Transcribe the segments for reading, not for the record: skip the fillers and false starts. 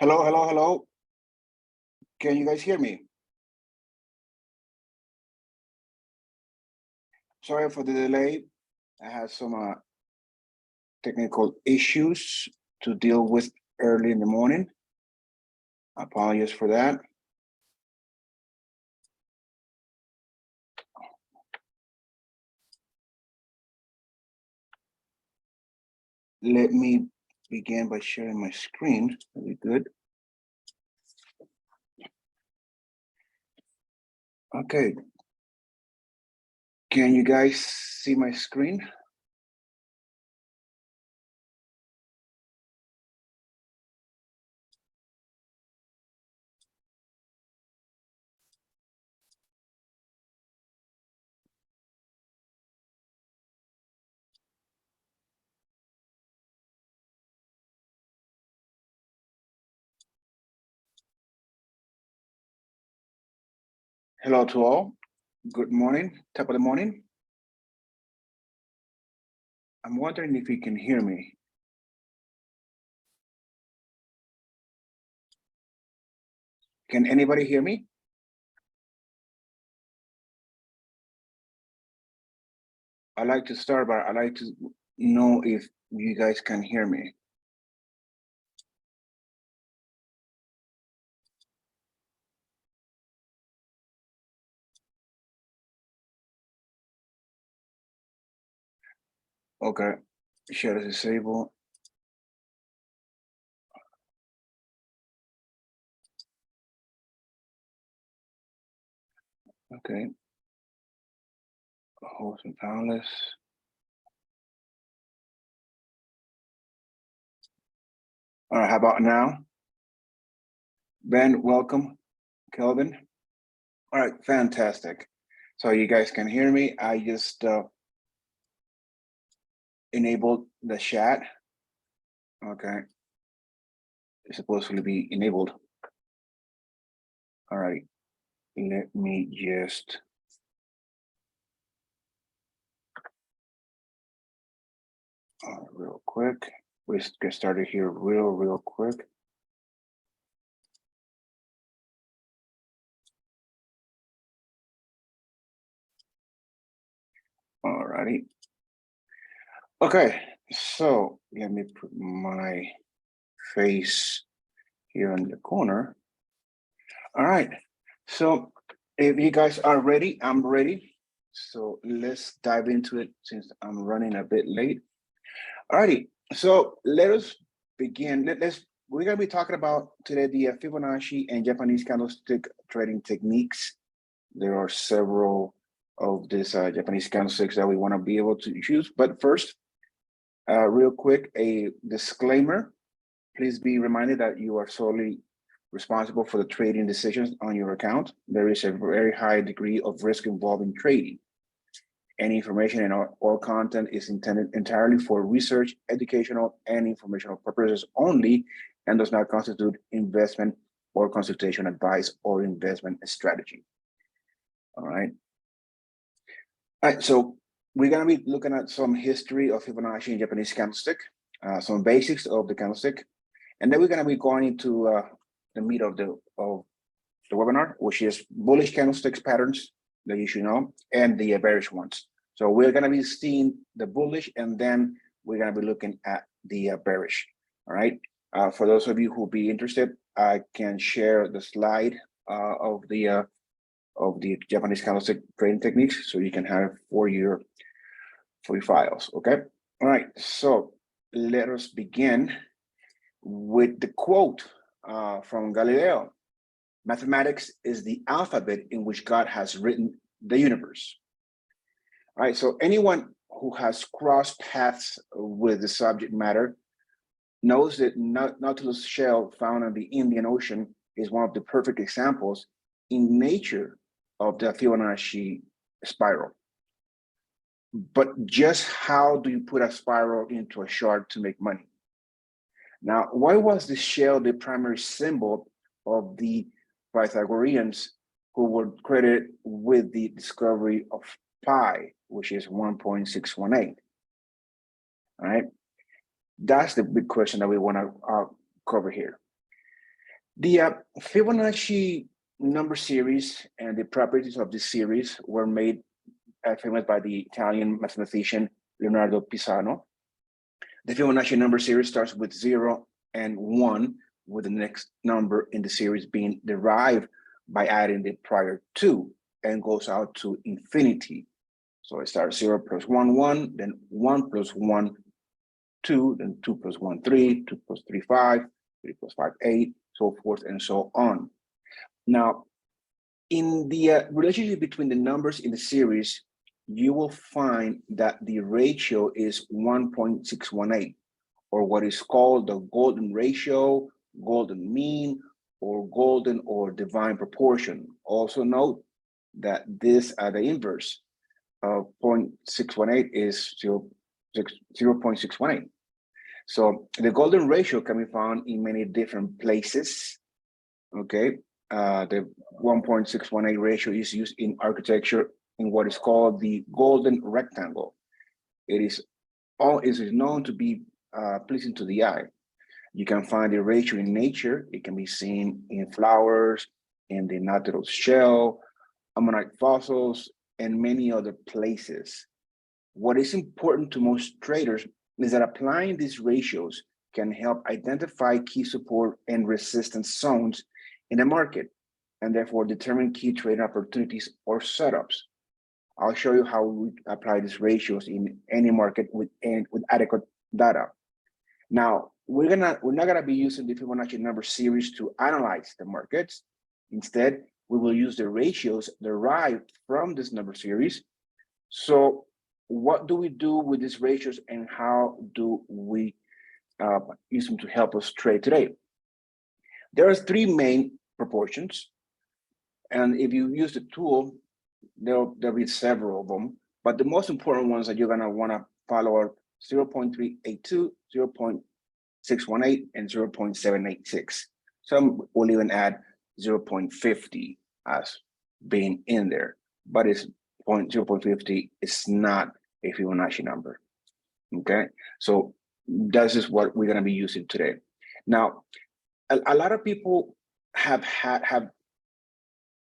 Hello, hello, hello. Can you guys hear me? Sorry for the delay. I had some technical issues to deal with early in the morning. Apologies for that. Let me begin by sharing my screen. Very good. Okay. Can you guys see my screen? Hello to all. Good morning, top of the morning. I'm wondering if you can hear me. Can anybody hear me? I'd like to start, but I'd like to know if you guys can hear me. Okay, share disable. Okay. Host and panelists. All right, how about now? Ben, welcome. Kelvin. All right, fantastic. So you guys can hear me. I just enabled the chat. Okay. It's supposed to be enabled. All right. Let me just real quick. Let's get started here real quick. All righty. Okay, so let me put my face here in the corner. All right, so if you guys are ready, I'm ready. So let's dive into it since I'm running a bit late. All righty, so let us begin. We're gonna be talking about today the Fibonacci and Japanese candlestick trading techniques. There are several of these Japanese candlesticks that we wanna be able to use. But first, real quick, a disclaimer. Please be reminded that you are solely responsible for the trading decisions on your account. There is a very high degree of risk involved in trading. Any information and all content is intended entirely for research, educational, and informational purposes only, and does not constitute investment or consultation advice or investment strategy. All right. All right, so we're going to be looking at some history of Fibonacci and Japanese candlestick, some basics of the candlestick, and then we're going to be going into the meat of the webinar, which is bullish candlesticks patterns that you should know, and the bearish ones. So we're going to be seeing the bullish, and then we're going to be looking at the bearish. All right. For those of you who be interested, I can share the slide of the Japanese candlestick trading techniques, so you can have for your files. Okay. All right. So let us begin with the quote from Galileo. Mathematics is the alphabet in which God has written the universe. All right, so anyone who has crossed paths with the subject matter knows that Nautilus shell found in the Indian Ocean is one of the perfect examples in nature of the Fibonacci spiral. But just how do you put a spiral into a chart to make money? Now, why was the shell the primary symbol of the Pythagoreans who were credited with the discovery of pi, which is 1.618? All right, that's the big question that we want to cover here. The Fibonacci number series and the properties of this series were made famous by the Italian mathematician Leonardo Pisano. The Fibonacci number series starts with 0 and 1, with the next number in the series being derived by adding the prior 2 and goes out to infinity. So it starts 0 plus 1, 1, then 1 plus 1, 2, then 2 plus 1, 3, 2 plus 3, 5, 3 plus 5, 8, so forth and so on. Now, in the relationship between the numbers in the series, you will find that the ratio is 1.618, or what is called the golden ratio, golden mean, or golden or divine proportion. Also note that this the inverse of 0.618 is 0.618. So the golden ratio can be found in many different places. Okay, the 1.618 ratio is used in architecture in what is called the golden rectangle. It is known to be pleasing to the eye. You can find the ratio in nature. It can be seen in flowers, in the nautilus shell, ammonite fossils, and many other places. What is important to most traders is that applying these ratios can help identify key support and resistance zones in the market, and therefore determine key trading opportunities or setups. I'll show you how we apply these ratios in any market with adequate data. Now, we're not gonna be using the Fibonacci number series to analyze the markets. Instead, we will use the ratios derived from this number series. So what do we do with these ratios, and how do we use them to help us trade today? There are three main proportions, and if you use the tool, there'll be several of them, but the most important ones that you're gonna wanna follow are 0.382, 0.618, and 0.786. Some will even add 0.50 as being in there, but 0.50 is not a Fibonacci number, okay? So this is what we're gonna be using today. Now, a lot of people have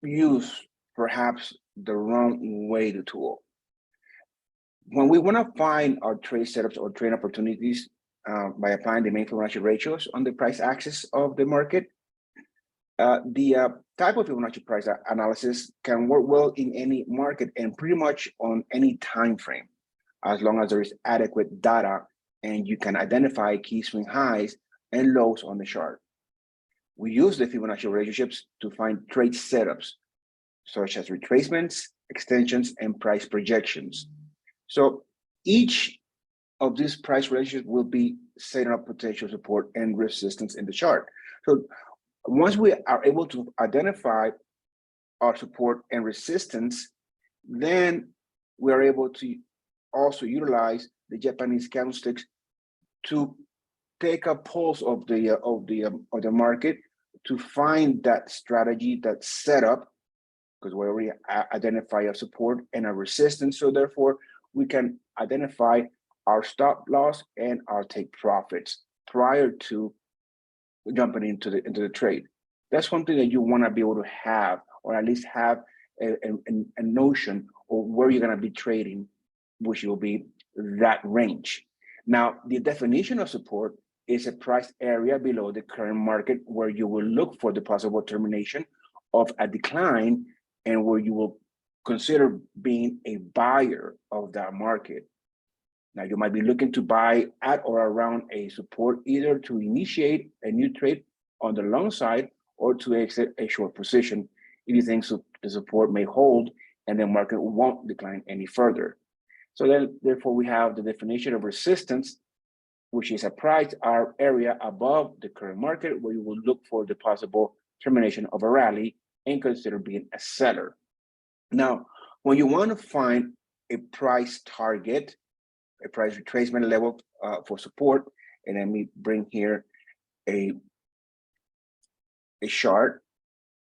used perhaps the wrong way the tool. When we wanna find our trade setups or trade opportunities by applying the main Fibonacci ratios on the price axis of the market, the type of Fibonacci price analysis can work well in any market and pretty much on any time frame, as long as there is adequate data and you can identify key swing highs and lows on the chart. We use the Fibonacci relationships to find trade setups, such as retracements, extensions, and price projections. So each of these price relationships will be setting up potential support and resistance in the chart. So once we are able to identify our support and resistance, then we are able to also utilize the Japanese candlesticks to take a pulse of the market to find that strategy, that setup, because we already identify a support and a resistance. So therefore, we can identify our stop loss and our take profits prior to jumping into the trade. That's one thing that you want to be able to have, or at least have a notion of where you're going to be trading, which will be that range. Now, the definition of support is a price area below the current market where you will look for the possible termination of a decline and where you will consider being a buyer of that market. Now, you might be looking to buy at or around a support, either to initiate a new trade on the long side or to exit a short position if you think the support may hold and the market won't decline any further. So then, therefore, we have the definition of resistance, which is a price area above the current market where you will look for the possible termination of a rally and consider being a seller. Now, when you want to find a price target, a price retracement level for support, and let me bring here a chart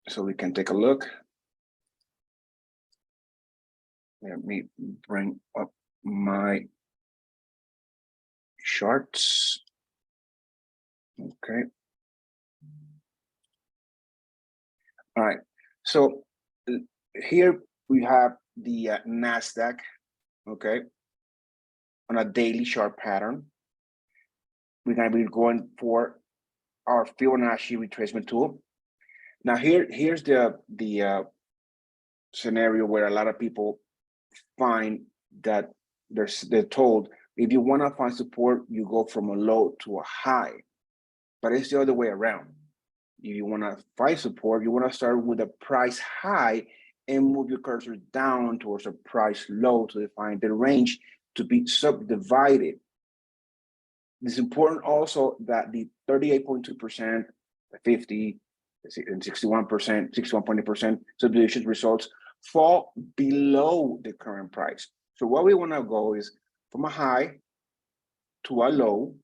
so we can take a look. Let me bring up my charts. Okay. All right. So here we have the NASDAQ, okay, on a daily chart pattern. We're going to be going for our Fibonacci retracement tool. Now here's the scenario where a lot of people find that they're told, if you want to find support, you go from a low to a high, but it's the other way around. If you want to find support, you want to start with a price high and move your cursor down towards a price low to define the range to be subdivided. It's important also that the 38.2%, 50, and 61%, 61.8% subdivision results fall below the current price. So what we want to go is from a high to a low,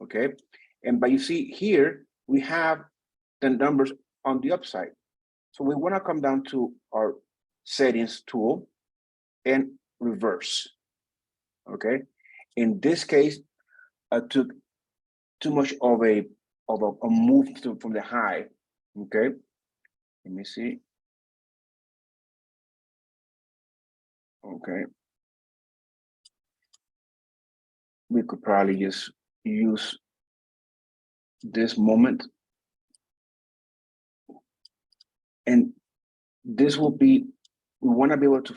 okay? And but you see here, we have the numbers on the upside. So we want to come down to our settings tool and reverse, okay? In this case, I took too much of a move from the high, okay? Let me see. Okay. We could probably just use this moment. And this will be, we want to be able to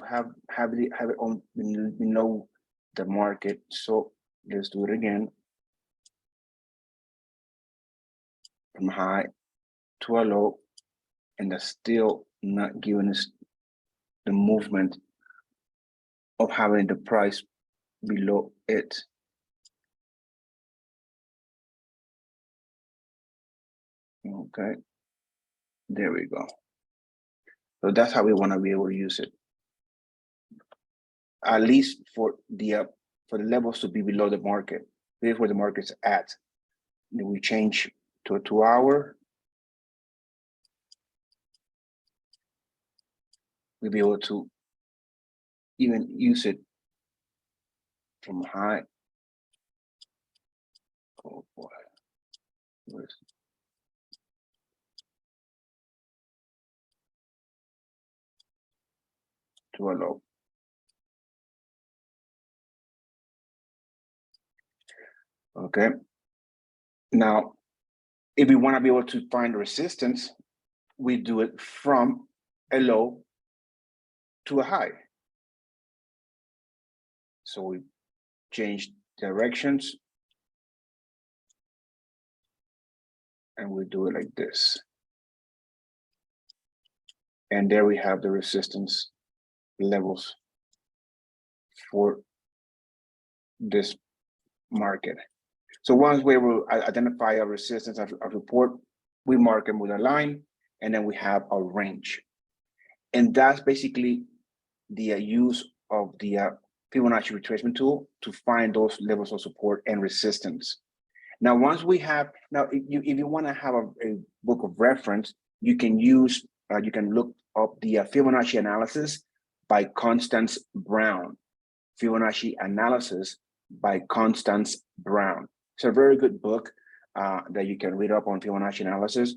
have it on below the market. So let's do it again. From high to a low, and that's still not giving us the movement of having the price below it. Okay, there we go. So that's how we want to be able to use it. At least for the levels to be below the market. Here's where the market's at. Then we change to a 2-hour. We'll be able to even use it from high. Oh boy. Where's to a low. Okay. Now, if we want to be able to find resistance, we do it from a low to a high. So we change directions and we do it like this. And there we have the resistance levels for this market. So once we will identify a resistance of support, we mark them with a line, and then we have a range. And that's basically the use of the Fibonacci retracement tool to find those levels of support and resistance. Now, once we have, now if you want to have a book of reference, you can use, you can look up the Fibonacci analysis by Constance Brown. Fibonacci analysis by Constance Brown. It's a very good book that you can read up on Fibonacci analysis,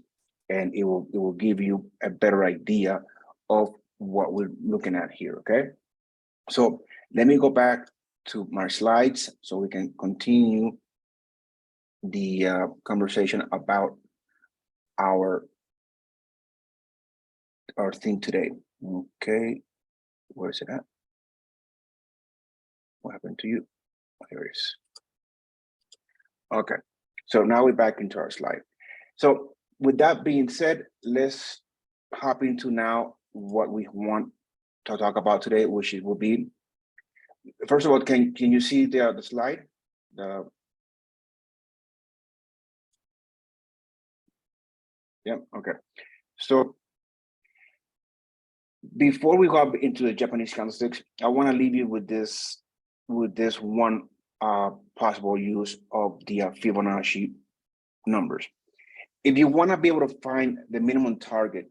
and it will give you a better idea of what we're looking at here, okay? So let me go back to my slides so we can continue the conversation about our theme today. Okay, where is it at? What happened to you? There it is. Okay, so now we're back into our slide. So with that being said, let's hop into now what we want to talk about today, which will be, first of all, can you see the slide? Yeah, okay. So before we go into the Japanese candlesticks, I want to leave you with this one possible use of the Fibonacci numbers. If you want to be able to find the minimum target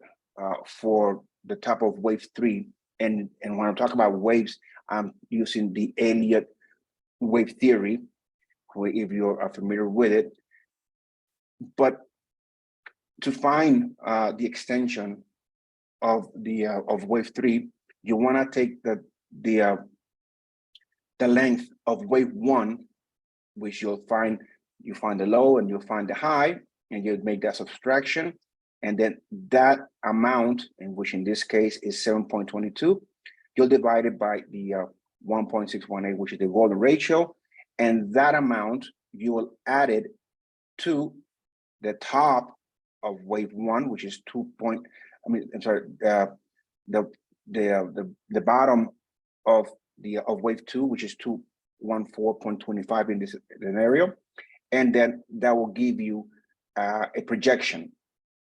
for the top of wave 3, and when I'm talking about waves, I'm using the Elliott wave theory, if you are familiar with it. But to find the extension of the of wave 3, you want to take the length of wave 1, which you find the low and you'll find the high, and you make that subtraction, and then that amount, in which in this case is 7.22, you'll divide it by the 1.618, which is the golden ratio, and that amount you will add it to the top of wave 1, which is the bottom of wave 2, which is 214.25 in this scenario, and then that will give you a projection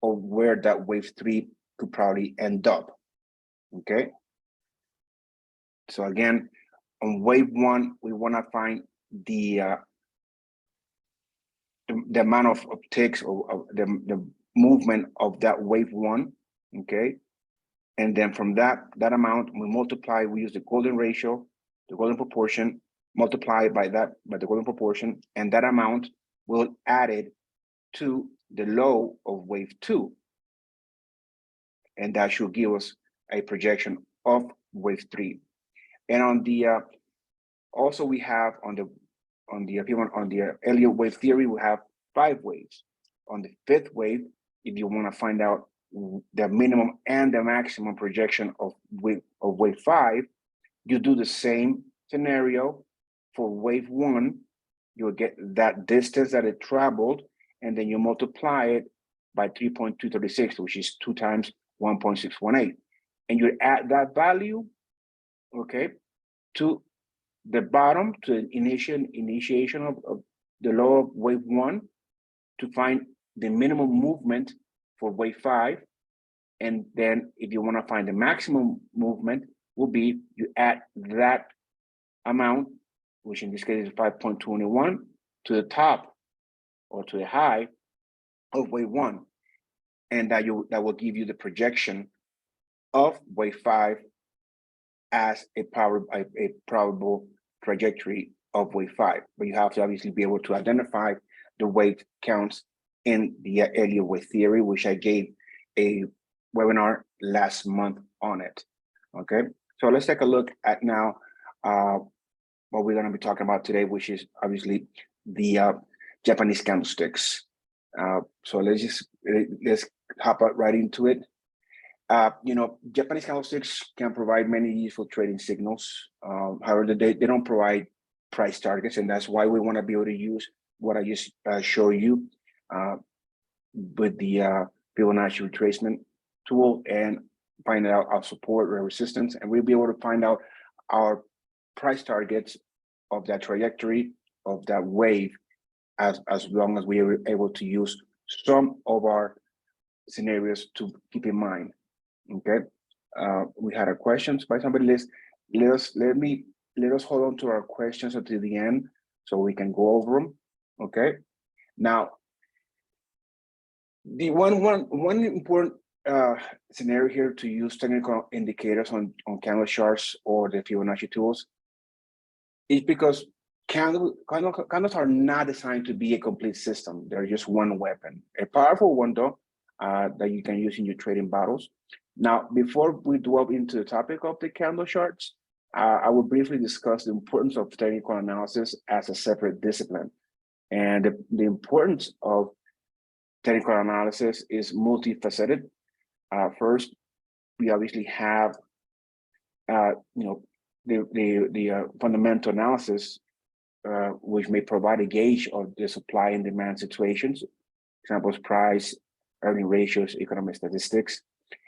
of where that wave 3 could probably end up. Okay. So again, on wave 1, we want to find the amount of ticks, or the movement of that wave 1. Okay. And then from that amount, we multiply, we use the golden ratio, the golden proportion, multiply by the golden proportion, and that amount will add it to the low of wave 2. And that should give us a projection of wave 3. And on the also we have on the Elliott wave theory, we have 5 waves. On the 5th wave, if you want to find out the minimum and the maximum projection of wave 5, you do the same scenario for wave 1. You'll get that distance that it traveled, and then you multiply it by 3.236, which is 2 times 1.618, and you add that value, okay, to the bottom, to the initiation of the low of wave 1, to find the minimum movement for wave 5. And then if you want to find the maximum movement, will be you add that amount, which in this case is 5.21, to the top or to the high of wave 1, and that will give you the projection of wave 5 as a probable trajectory of wave 5. But you have to obviously be able to identify the wave counts in the Elliott wave theory, which I gave a webinar last month on it. Okay, so let's take a look at now what we're going to be talking about today, which is obviously the Japanese candlesticks. So let's hop right into it. Japanese candlesticks can provide many useful trading signals. However, they don't provide price targets, and that's why we want to be able to use what I just showed you with the Fibonacci retracement tool, and find out our support or resistance, and we'll be able to find out our price targets of that trajectory of that wave, as long as we are able to use some of our scenarios to keep in mind. Okay, we had a questions by somebody. Let us hold on to our questions until the end so we can go over them. Okay, now the one important scenario here to use technical indicators on candle charts or the Fibonacci tools is because candles are not designed to be a complete system. They're just one weapon, a powerful one though, that you can use in your trading battles. Now, before we delve into the topic of the candle charts, I will briefly discuss the importance of technical analysis as a separate discipline. And the importance of technical analysis is multifaceted. First, we obviously have the fundamental analysis, which may provide a gauge of the supply and demand situations, examples, price, earning ratios, economic statistics,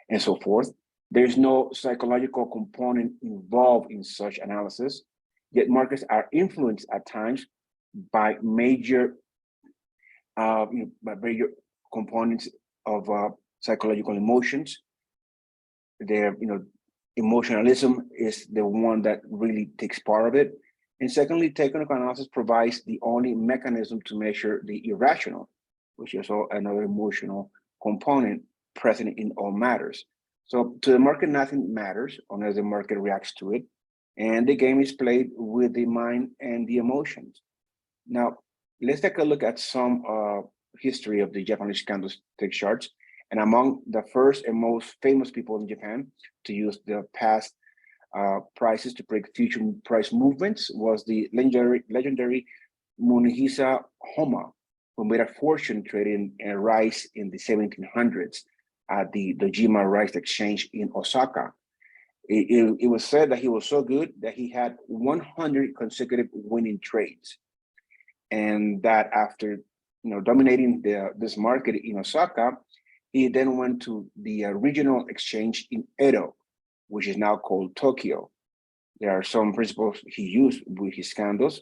and so forth. There's no psychological component involved in such analysis, yet markets are influenced at times by major components of psychological emotions. Emotionalism is the one that really takes part of it. And secondly, technical analysis provides the only mechanism to measure the irrational, which is also another emotional component present in all matters. So to the market, nothing matters unless the market reacts to it. And the game is played with the mind and the emotions. Now, let's take a look at some history of the Japanese candlestick charts. And among the first and most famous people in Japan to use the past prices to predict future price movements was the legendary Munehisa Homma, who made a fortune trading rice in the 1700s at the Dojima Rice Exchange in Osaka. It was said that he was so good that he had 100 consecutive winning trades, and that after dominating this market in Osaka, he then went to the regional exchange in Edo, which is now called Tokyo. There are some principles he used with his candles.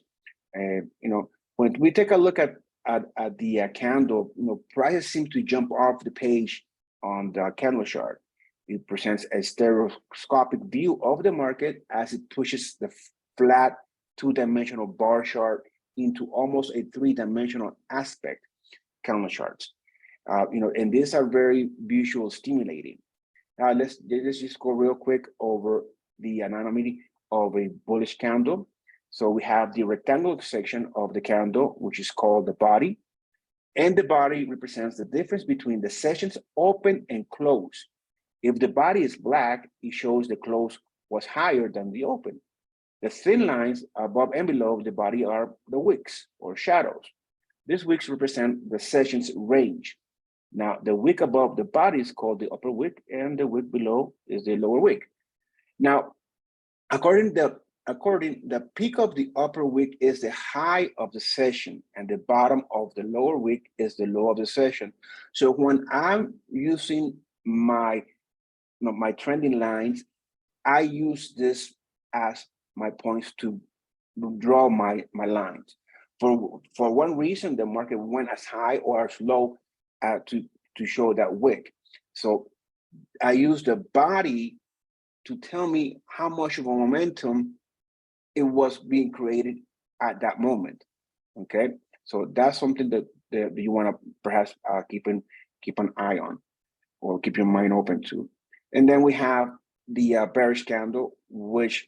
When we take a look at the candle, prices seem to jump off the page on the candle chart. It presents a stereoscopic view of the market as it pushes the flat two-dimensional bar chart into almost a three-dimensional aspect candle charts. And these are very visual stimulating. Now let's just go real quick over the anatomy of a bullish candle. So we have the rectangular section of the candle, which is called the body. And the body represents the difference between the sessions open and close. If the body is black, it shows the close was higher than the open. The thin lines above and below the body are the wicks or shadows. These wicks represent the sessions range. Now, the wick above the body is called the upper wick, and the wick below is the lower wick. Now, according the peak of the upper wick is the high of the session, and the bottom of the lower wick is the low of the session. So when I'm using my trending lines, I use this as my points to draw my lines. For one reason, the market went as high or as low to show that wick. So I use the body to tell me how much of a momentum it was being created at that moment. Okay, so that's something that you want to perhaps keep an eye on, or keep your mind open to. And then we have the bearish candle, which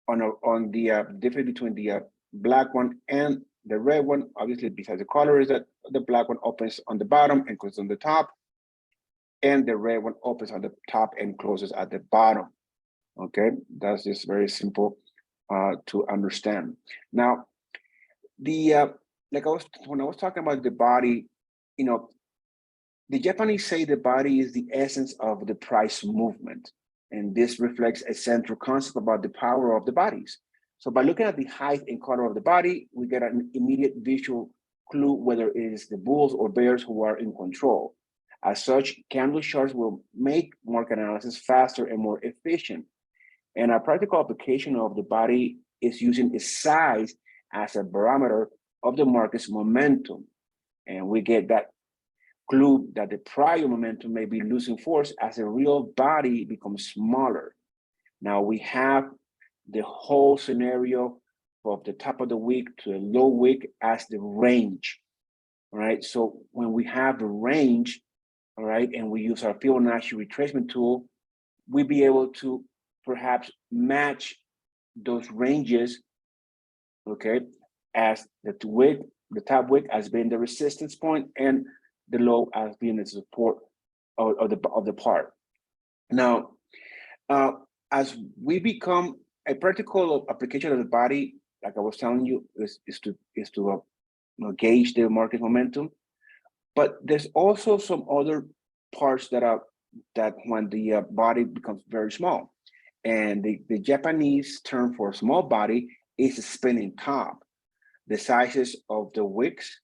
on the difference between the black one and the red one, obviously besides the color, is that the black one opens on the bottom and closes on the top, and the red one opens on the top and closes at the bottom. Okay, that's just very simple to understand. Now, the when I was talking about the body, the Japanese say the body is the essence of the price movement, and this reflects a central concept about the power of the bodies. So by looking at the height and color of the body, we get an immediate visual clue whether it is the bulls or bears who are in control. As such, candle charts will make market analysis faster and more efficient. And a practical application of the body is using its size as a barometer of the market's momentum. And we get that clue that the prior momentum may be losing force as a real body becomes smaller. Now we have the whole scenario of the top of the wick to the low wick as the range. All right, so when we have the range, all right, and we use our Fibonacci retracement tool, we'll be able to perhaps match those ranges, okay, as the top wick as being the resistance point, and the low as being the support of the part. Now, as we become a practical application of the body, like I was telling you, is to gauge the market momentum. But there's also some other parts that when the body becomes very small, and the Japanese term for small body is a spinning top. The sizes of the wicks,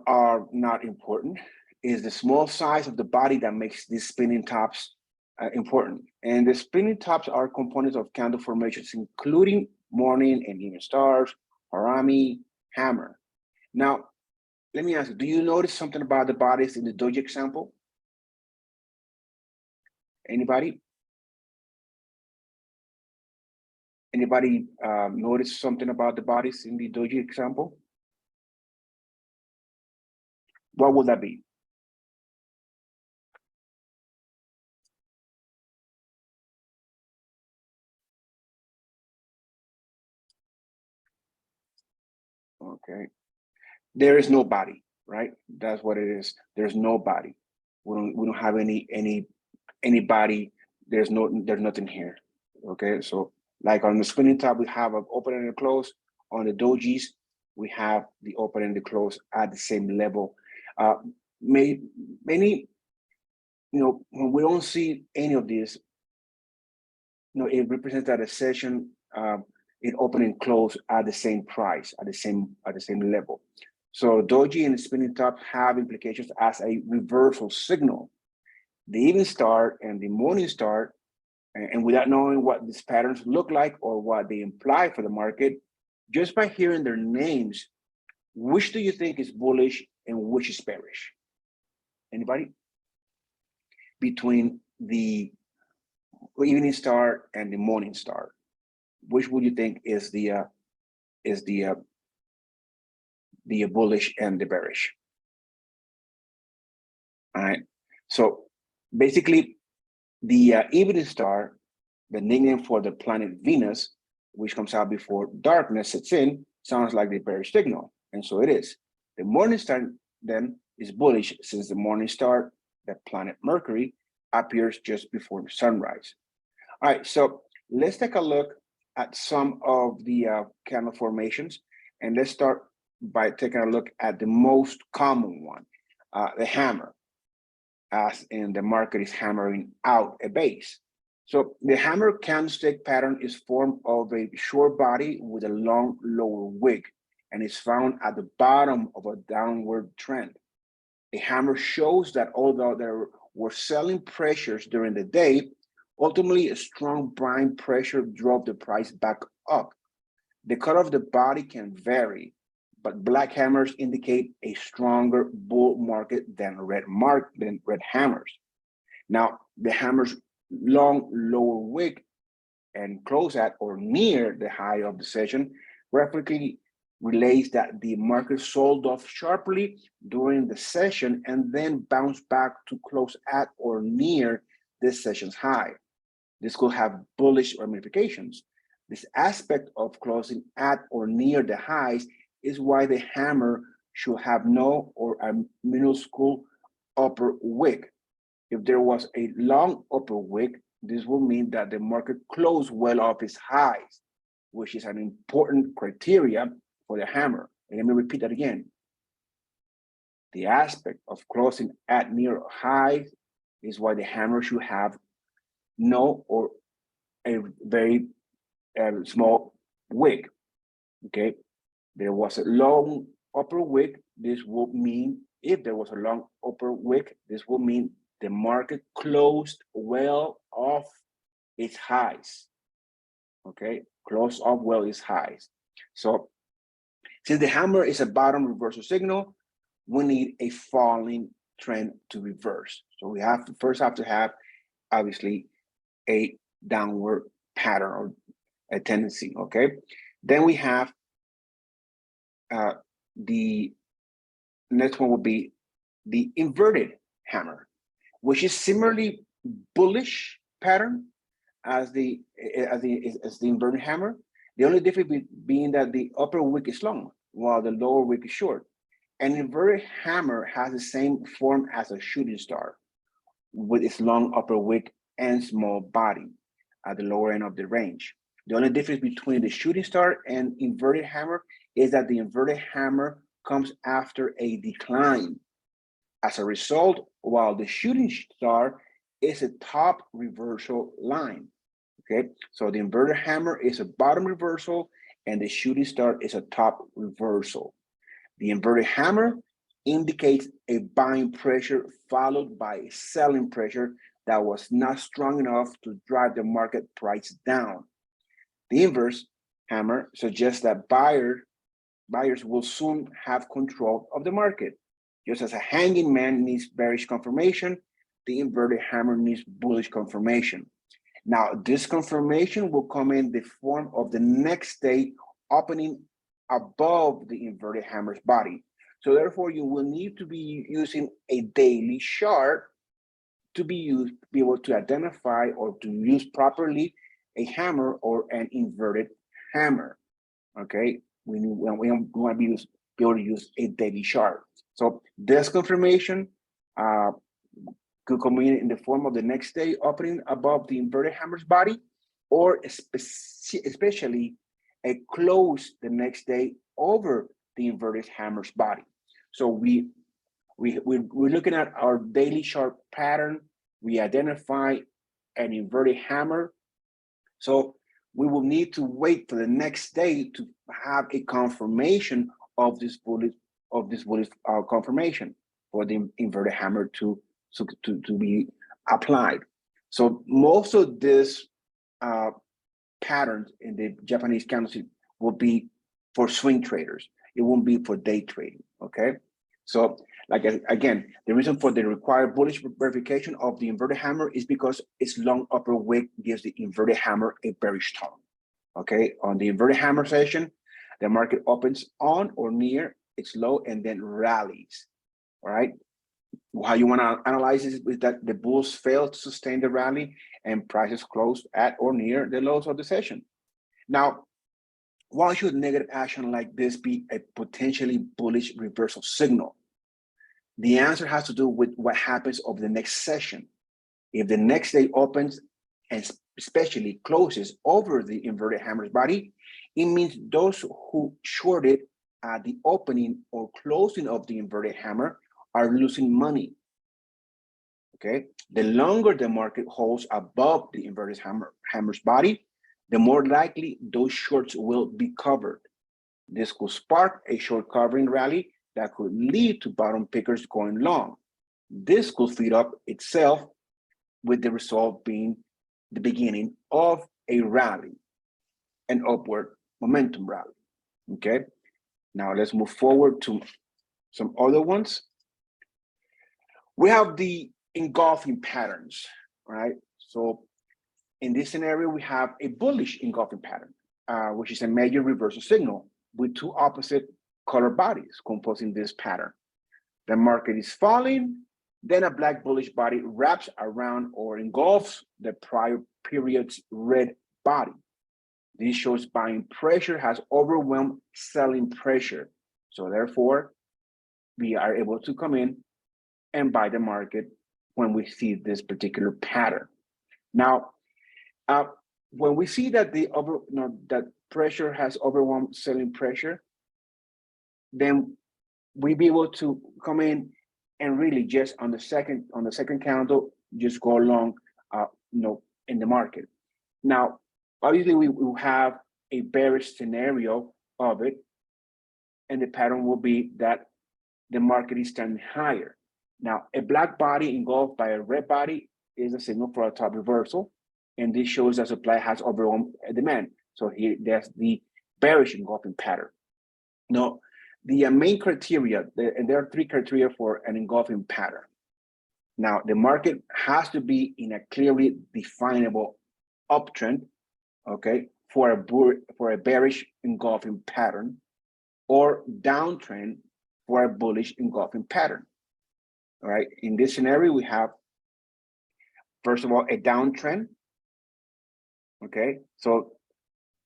are not important. It's the small size of the body that makes these spinning tops important. And the spinning tops are components of candle formations, including morning and evening stars, harami, hammer. Now, let me ask you, do you notice something about the bodies in the doji example? Anybody? Anybody notice something about the bodies in the doji example? What would that be? Okay. There is no body. right? That's what it is. There's nobody. We don't have anybody. There's nothing here. Okay, so like on the spinning top, we have an open and a close. On the dojis, we have the open and the close at the same level. Many, when we don't see any of this, it represents that a session it open and close at the same price, at the same level. So doji and the spinning top have implications as a reversal signal. The evening star and the morning star, and without knowing what these patterns look like or what they imply for the market, just by hearing their names, which do you think is bullish and which is bearish? Anybody? Between the evening star and the morning star, which would you think is the bullish and the bearish? All right. So basically, the evening star, the nickname for the planet Venus, which comes out before darkness sets in, sounds like the bearish signal, and so it is. The morning star then is bullish since the morning star, the planet Mercury, appears just before sunrise. All right, so let's take a look at some of the candle formations, and let's start by taking a look at the most common one, the hammer, as in the market is hammering out a base. So the hammer candlestick pattern is formed of a short body with a long lower wick and is found at the bottom of a downward trend. A hammer shows that although there were selling pressures during the day, ultimately a strong buying pressure drove the price back up. The cut of the body can vary, but black hammers indicate a stronger bull market than red hammers. Now, the hammer's long lower wick and close at or near the high of the session graphically relays that the market sold off sharply during the session and then bounced back to close at or near this session's high. This could have bullish ramifications. This aspect of closing at or near the highs is why the hammer should have no or a minuscule upper wick. If there was a long upper wick, this will mean that the market closed well off its highs, which is an important criteria for the hammer. And let me repeat that again. The aspect of closing at near highs is why the hammer should have no or a very small wick. Okay, there was a long upper wick. This will mean, if there was a long upper wick, this will mean the market closed well off its highs. Okay, closed off well its highs. So since the hammer is a bottom reversal signal, we need a falling trend to reverse. So we have to first have to have, obviously, a downward pattern or a tendency, okay? Then we have the next one will be the inverted hammer, which is similarly bullish pattern as the inverted hammer. The only difference being that the upper wick is long while the lower wick is short. An inverted hammer has the same form as a shooting star with its long upper wick and small body at the lower end of the range. The only difference between the shooting star and inverted hammer is that the inverted hammer comes after a decline. As a result, while the shooting star is a top reversal line, okay? So the inverted hammer is a bottom reversal and the shooting star is a top reversal. The inverted hammer indicates a buying pressure followed by a selling pressure that was not strong enough to drive the market price down. The inverse hammer suggests that buyers will soon have control of the market. Just as a hanging man needs bearish confirmation, the inverted hammer needs bullish confirmation. Now, this confirmation will come in the form of the next day opening above the inverted hammer's body. So therefore, you will need to be using a daily chart to be able to identify or to use properly a hammer or an inverted hammer. Okay, we want to be able to use a daily chart. So this confirmation could come in the form of the next day opening above the inverted hammer's body, or especially a close the next day over the inverted hammer's body. So we're looking at our daily chart pattern. We identify an inverted hammer. So we will need to wait for the next day to have a confirmation of this bullish confirmation for the inverted hammer to be applied. So most of this patterns in the Japanese candlestick will be for swing traders. It won't be for day trading, okay? So like, again, the reason for the required bullish verification of the inverted hammer is because its long upper wick gives the inverted hammer a bearish tone, okay? On the inverted hammer session, the market opens on or near its low and then rallies, all right? How you want to analyze this is that the bulls failed to sustain the rally and prices closed at or near the lows of the session. Now, why should negative action like this be a potentially bullish reversal signal? The answer has to do with what happens over the next session. If the next day opens and especially closes over the inverted hammer's body, it means those who shorted at the opening or closing of the inverted hammer are losing money, okay? The longer the market holds above the inverted hammer's body, the more likely those shorts will be covered. This could spark a short covering rally that could lead to bottom pickers going long. This could feed up itself, with the result being the beginning of a rally, an upward momentum rally, okay? Now let's move forward to some other ones. We have the engulfing patterns, right? So in this scenario, we have a bullish engulfing pattern, which is a major reversal signal with two opposite color bodies composing this pattern. The market is falling, then a black bullish body wraps around or engulfs the prior period's red body. This shows buying pressure has overwhelmed selling pressure. So therefore, we are able to come in and buy the market when we see this particular pattern. Now, when we see that that pressure has overwhelmed selling pressure, then we be able to come in and really just on the second candle, just go along, in the market. Now, obviously, we will have a bearish scenario of it, and the pattern will be that the market is standing higher. Now, a black body engulfed by a red body is a signal for a top reversal, and this shows that supply has overwhelmed demand. So here, there's the bearish engulfing pattern. Now, the main criteria, and there are three criteria for an engulfing pattern. Now, the market has to be in a clearly definable uptrend, okay, for a bearish engulfing pattern, or downtrend for a bullish engulfing pattern. All right, in this scenario, we have, first of all, a downtrend. Okay, so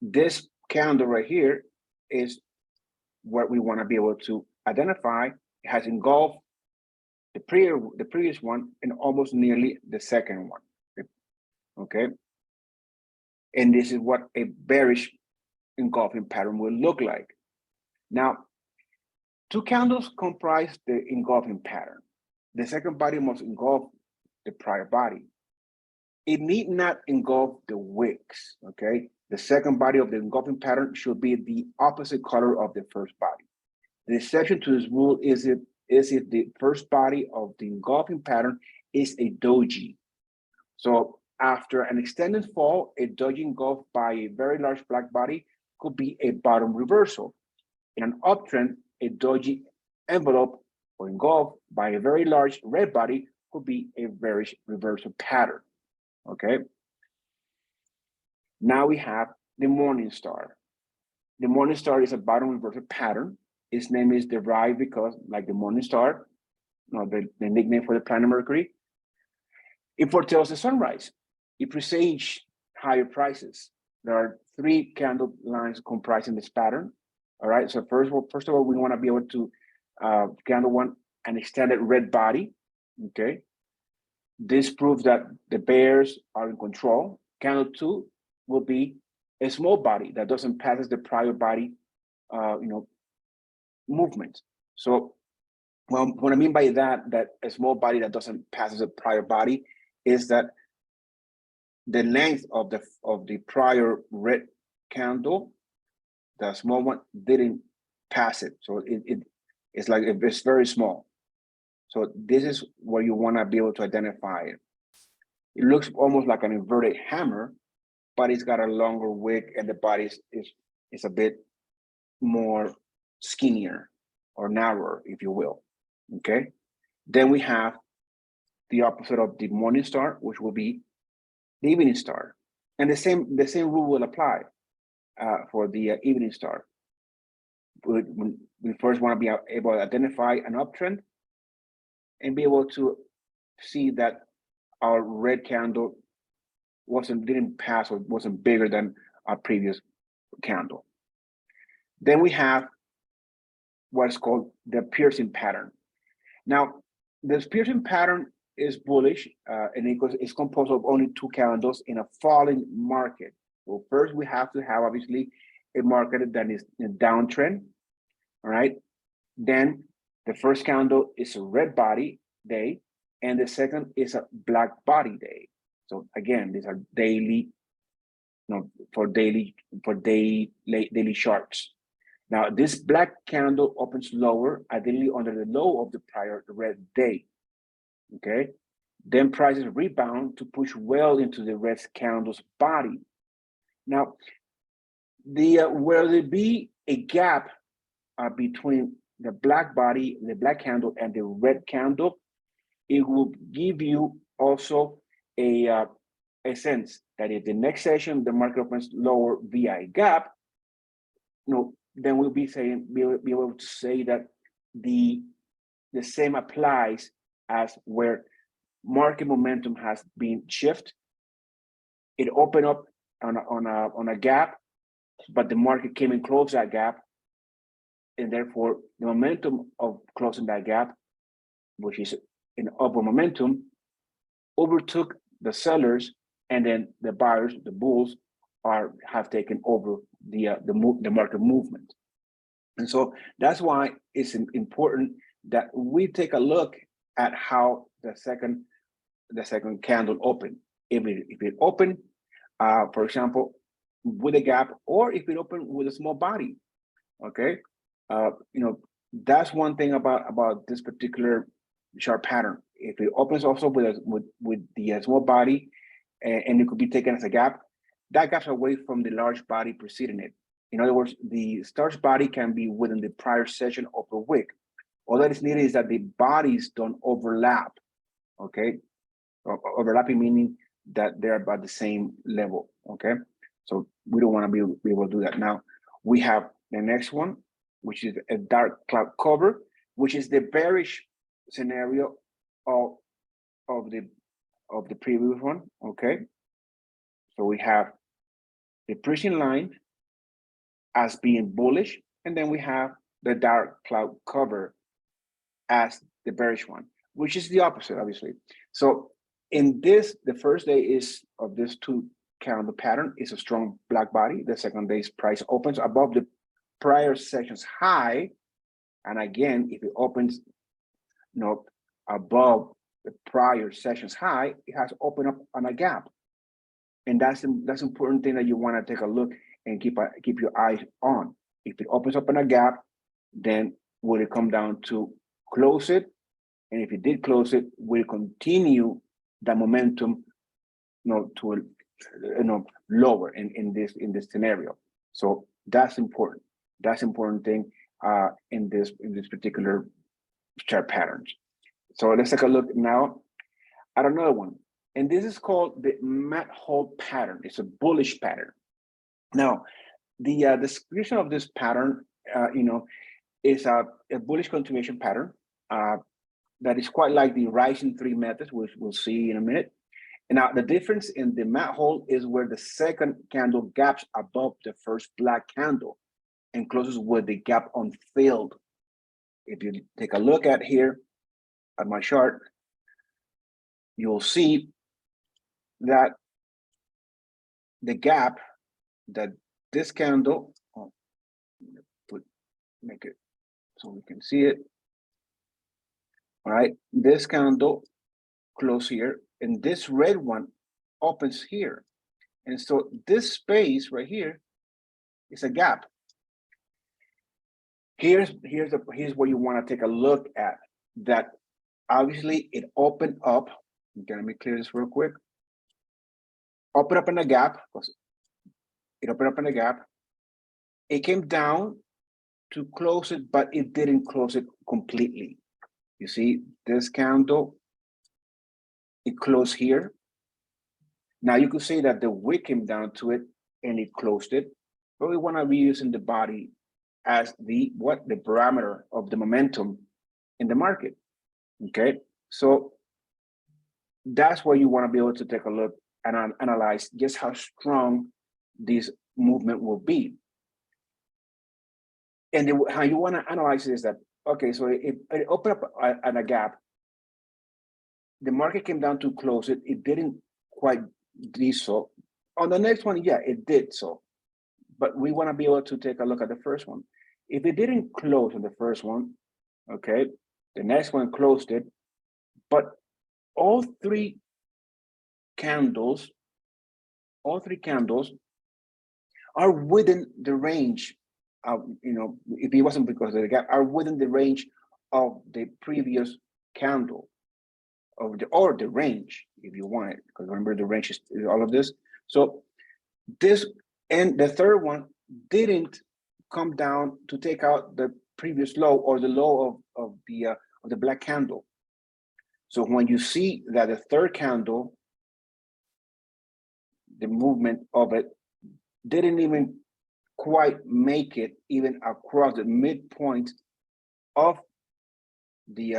this candle right here is what we want to be able to identify. It has engulfed the previous one and almost nearly the second one. Okay, and this is what a bearish engulfing pattern will look like. Now, two candles comprise the engulfing pattern. The second body must engulf the prior body. It need not engulf the wicks, okay? The second body of the engulfing pattern should be the opposite color of the first body. The exception to this rule is if the first body of the engulfing pattern is a doji. So after an extended fall, a doji engulfed by a very large black body could be a bottom reversal. In an uptrend, a doji envelope or engulfed by a very large red body could be a bearish reversal pattern. Okay. Now we have the morning star. The morning star is a bottom reversal pattern. Its name is derived because, like the morning star, the nickname for the planet Mercury, it foretells the sunrise. It presages higher prices. There are three candle lines comprising this pattern. All right. So first of all, we want to be able to candle one an extended red body, okay? This proves that the bears are in control. Candle 2 will be a small body that doesn't pass the prior body, movement. So, well, what I mean by that a small body that doesn't pass the prior body is that the length of the prior red candle, the small one, didn't pass it. So it's like it's very small. So this is where you want to be able to identify it. It looks almost like an inverted hammer, but it's got a longer wick and the body is a bit more skinnier or narrower, if you will. Okay. Then we have the opposite of the morning star, which will be the evening star, and the same rule will apply for the evening star. We first want to be able to identify an uptrend and be able to see that our red candle didn't pass or wasn't bigger than our previous candle. Then we have what's called the piercing pattern. Now, this piercing pattern is bullish, and it's composed of only 2 candles in a falling market. So first, we have to have obviously a market that is in downtrend. All right. Then the first candle is a red body day, and the second is a black body day. So again, these are daily, for daily charts. Now, this black candle opens lower, ideally under the low of the prior red day. Okay. Then prices rebound to push well into the red candle's body. Now, where there be a gap between the black body, the black candle, and the red candle, it will give you also a sense that if the next session the market opens lower via a gap, then we'll be able to say that the same applies as where market momentum has been shifted. It opened up on a gap, but the market came and closed that gap, and therefore the momentum of closing that gap, which is an upward momentum, overtook the sellers, and then the buyers, the bulls, have taken over the market movement. And so that's why it's important that we take a look at how the second candle opened. If it opened, for example, with a gap, or if it opened with a small body, okay, that's one thing about this particular chart pattern. If it opens also with the small body, and it could be taken as a gap, that gap's away from the large body preceding it. In other words, the starch body can be within the prior session of the wick. All that is needed is that the bodies don't overlap, okay? Overlapping meaning that they're about the same level, okay? So we don't want to be able to do that. Now, we have the next one, which is a dark cloud cover, which is the bearish scenario of the previous one, okay? So we have the piercing line as being bullish, and then we have the dark cloud cover as the bearish one, which is the opposite, obviously. So in this, the first day of this 2 candle pattern is a strong black body. The second day's price opens above the prior session's high, and again, if it opens above the prior session's high, it has opened up on a gap. And that's important thing that you want to take a look and keep your eyes on. If it opens up on a gap, then will it come down to close it? And if it did close it, will it continue the momentum to lower in this scenario? So that's important. That's important thing in this particular chart patterns. So let's take a look now at another one. And this is called the mat hole pattern. It's a bullish pattern. Now, the description of this pattern, is a bullish continuation pattern that is quite like the rising 3 methods, which we'll see in a minute. And now the difference in the mat hole is where the second candle gaps above the first black candle and closes with the gap unfilled. If you take a look at here, at my chart, you'll see that the gap that this candle, make it so we can see it. All right, this candle close here, and this red one opens here. And so this space right here is a gap. Here's where you want to take a look at that. Obviously, it opened up. Okay, let me clear this real quick. Open up in a gap. It opened up in a gap. It came down to close it, but it didn't close it completely. You see this candle, it closed here. Now you could say that the wick came down to it and it closed it, but we want to be using the body as the parameter of the momentum in the market. Okay, so that's where you want to be able to take a look and analyze just how strong this movement will be. And how you want to analyze it is that, okay, so it opened up at a gap. The market came down to close it. It didn't quite do so. On the next one, yeah, it did so. But we want to be able to take a look at the first one. If it didn't close on the first one, okay, the next one closed it, but all three candles are within the range of, if it wasn't because of the gap, are within the range of the previous candle, or the range, if you want it, because remember the range is all of this. So this, and the third one didn't come down to take out the previous low or the low of the black candle. So when you see that the third candle, the movement of it didn't even quite make it even across the midpoint of the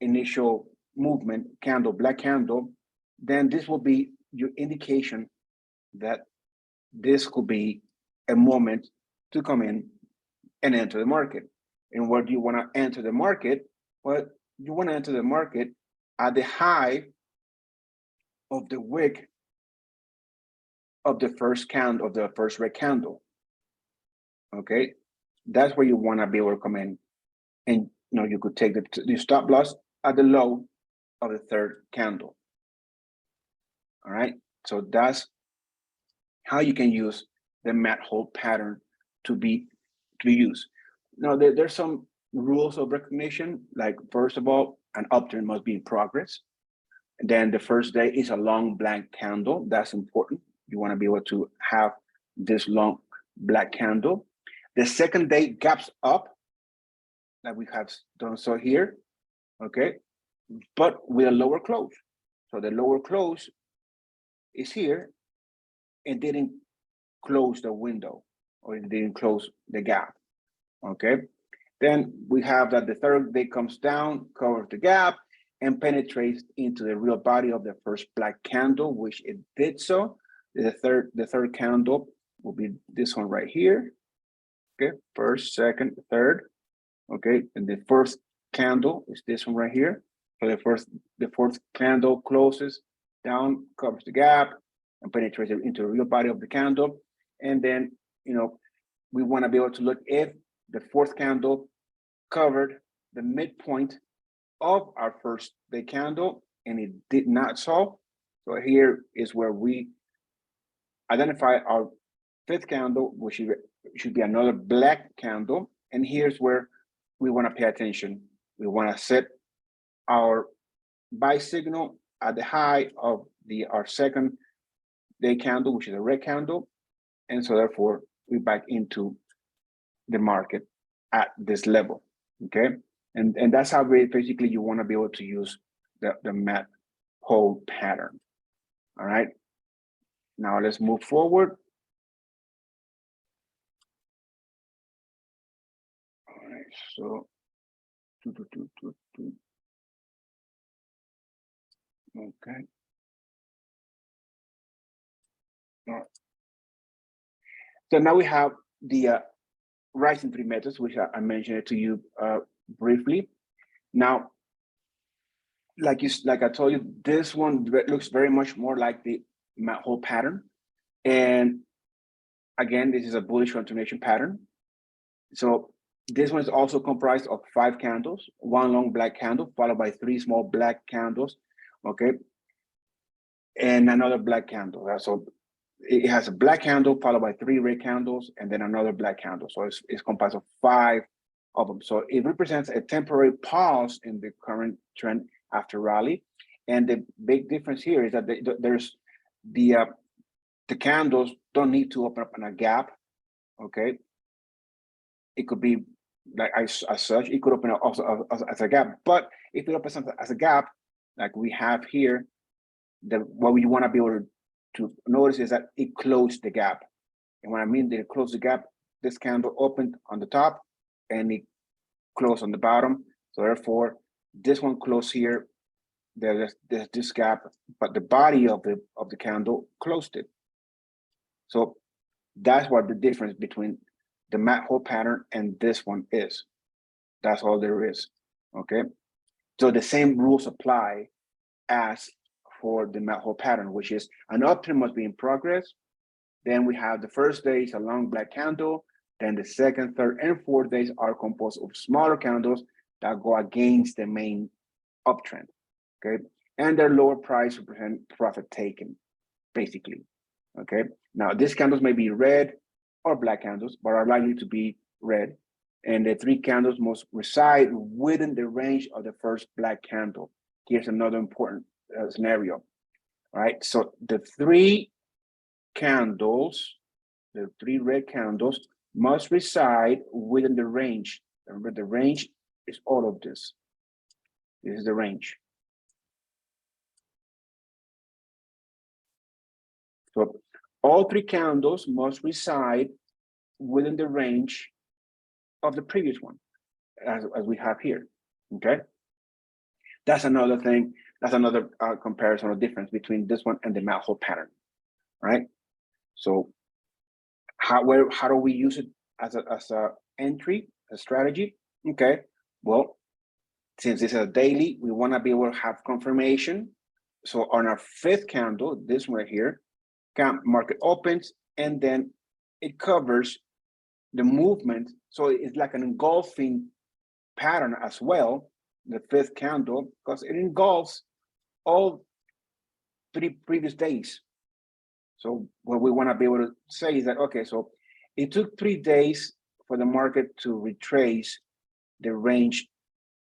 initial movement candle, black candle, then this will be your indication that this could be a moment to come in and enter the market. And where do you want to enter the market? Well, you want to enter the market at the high of the wick of the first candle, of the first red candle. Okay, that's where you want to be able to come in, and you could take the stop loss at the low of the third candle. All right, so that's how you can use the mat hold pattern to be used. Now there's some rules of recognition, like first of all, an upturn must be in progress. And then the first day is a long black candle. That's important. You want to be able to have this long black candle. The second day gaps up, like we have done so here, okay, but with a lower close. So the lower close is here and didn't close the window, or it didn't close the gap, okay? Then we have that the third day comes down, covers the gap, and penetrates into the real body of the first black candle, which it did so. The third candle will be this one right here. Okay, first, second, third. Okay, and the first candle is this one right here. So the fourth candle closes down, covers the gap, and penetrates into the real body of the candle. And then, we want to be able to look if the fourth candle covered the midpoint of our first day candle, and it did not so. So here is where we identify our fifth candle, which should be another black candle. And here's where we want to pay attention. We want to set our buy signal at the high of our second day candle, which is a red candle. And so therefore we back into the market at this level, okay? And that's how basically you want to be able to use the mat hold pattern. All right, now let's move forward. All right, so okay. All right. So now we have the rising three methods, which I mentioned it to you briefly. Now, like I told you, this one looks very much more like the whole pattern. And again, this is a bullish continuation pattern. So this one is also comprised of 5 candles, 1 long black candle followed by 3 small black candles, okay, and another black candle. So it has a black candle followed by 3 red candles and then another black candle. So it's comprised of 5 of them. So it represents a temporary pause in the current trend after rally. And the big difference here is that there's the candles don't need to open up in a gap, okay? It could be like as such, it could open up also as a gap. But if it opens as a gap, like we have here, what we want to be able to notice is that it closed the gap. And when I mean that it closed the gap, this candle opened on the top and it closed on the bottom. So therefore, this one closed here. There's this gap, but the body of the candle closed it. So that's what the difference between the mat hole pattern and this one is. That's all there is. Okay. So the same rules apply as for the mat hole pattern, which is an uptrend must be in progress. Then we have the first day is a long black candle. Then the second, third, and fourth days are composed of smaller candles that go against the main uptrend. Okay. And their lower price represent profit taken, basically. Okay. Now these candles may be red or black candles, but are likely to be red. And the 3 candles must reside within the range of the first black candle. Here's another important scenario. All right. So the 3 candles, the 3 red candles must reside within the range. Remember, the range is all of this. This is the range. So all 3 candles must reside within the range of the previous one, as we have here, okay? That's another thing, that's another comparison or difference between this one and the mat hole pattern, right? So how do we use it as a entry, a strategy? Okay, well, since this is a daily, we wanna be able to have confirmation. So on our 5th candle, this one right here, market opens and then it covers the movement. So it's like an engulfing pattern as well, the 5th candle, because it engulfs all 3 previous days. So what we want to be able to say is that, okay, so it took 3 days for the market to retrace the range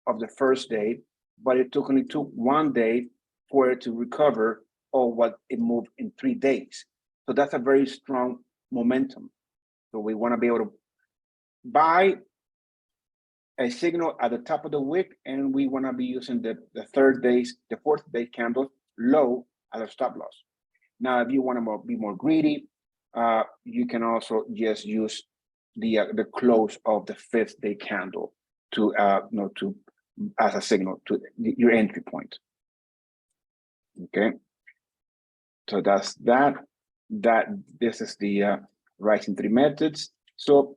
of the first day, but it only took 1 day for it to recover all what it moved in 3 days. So that's a very strong momentum. So we want to be able to buy a signal at the top of the wick, and we want to be using the 4th day candle low as a stop loss. Now, if you want to be more greedy, you can also just use the close of the 5th day candle to as a signal to your entry point. Okay, so that's that. This is the rising 3 methods. So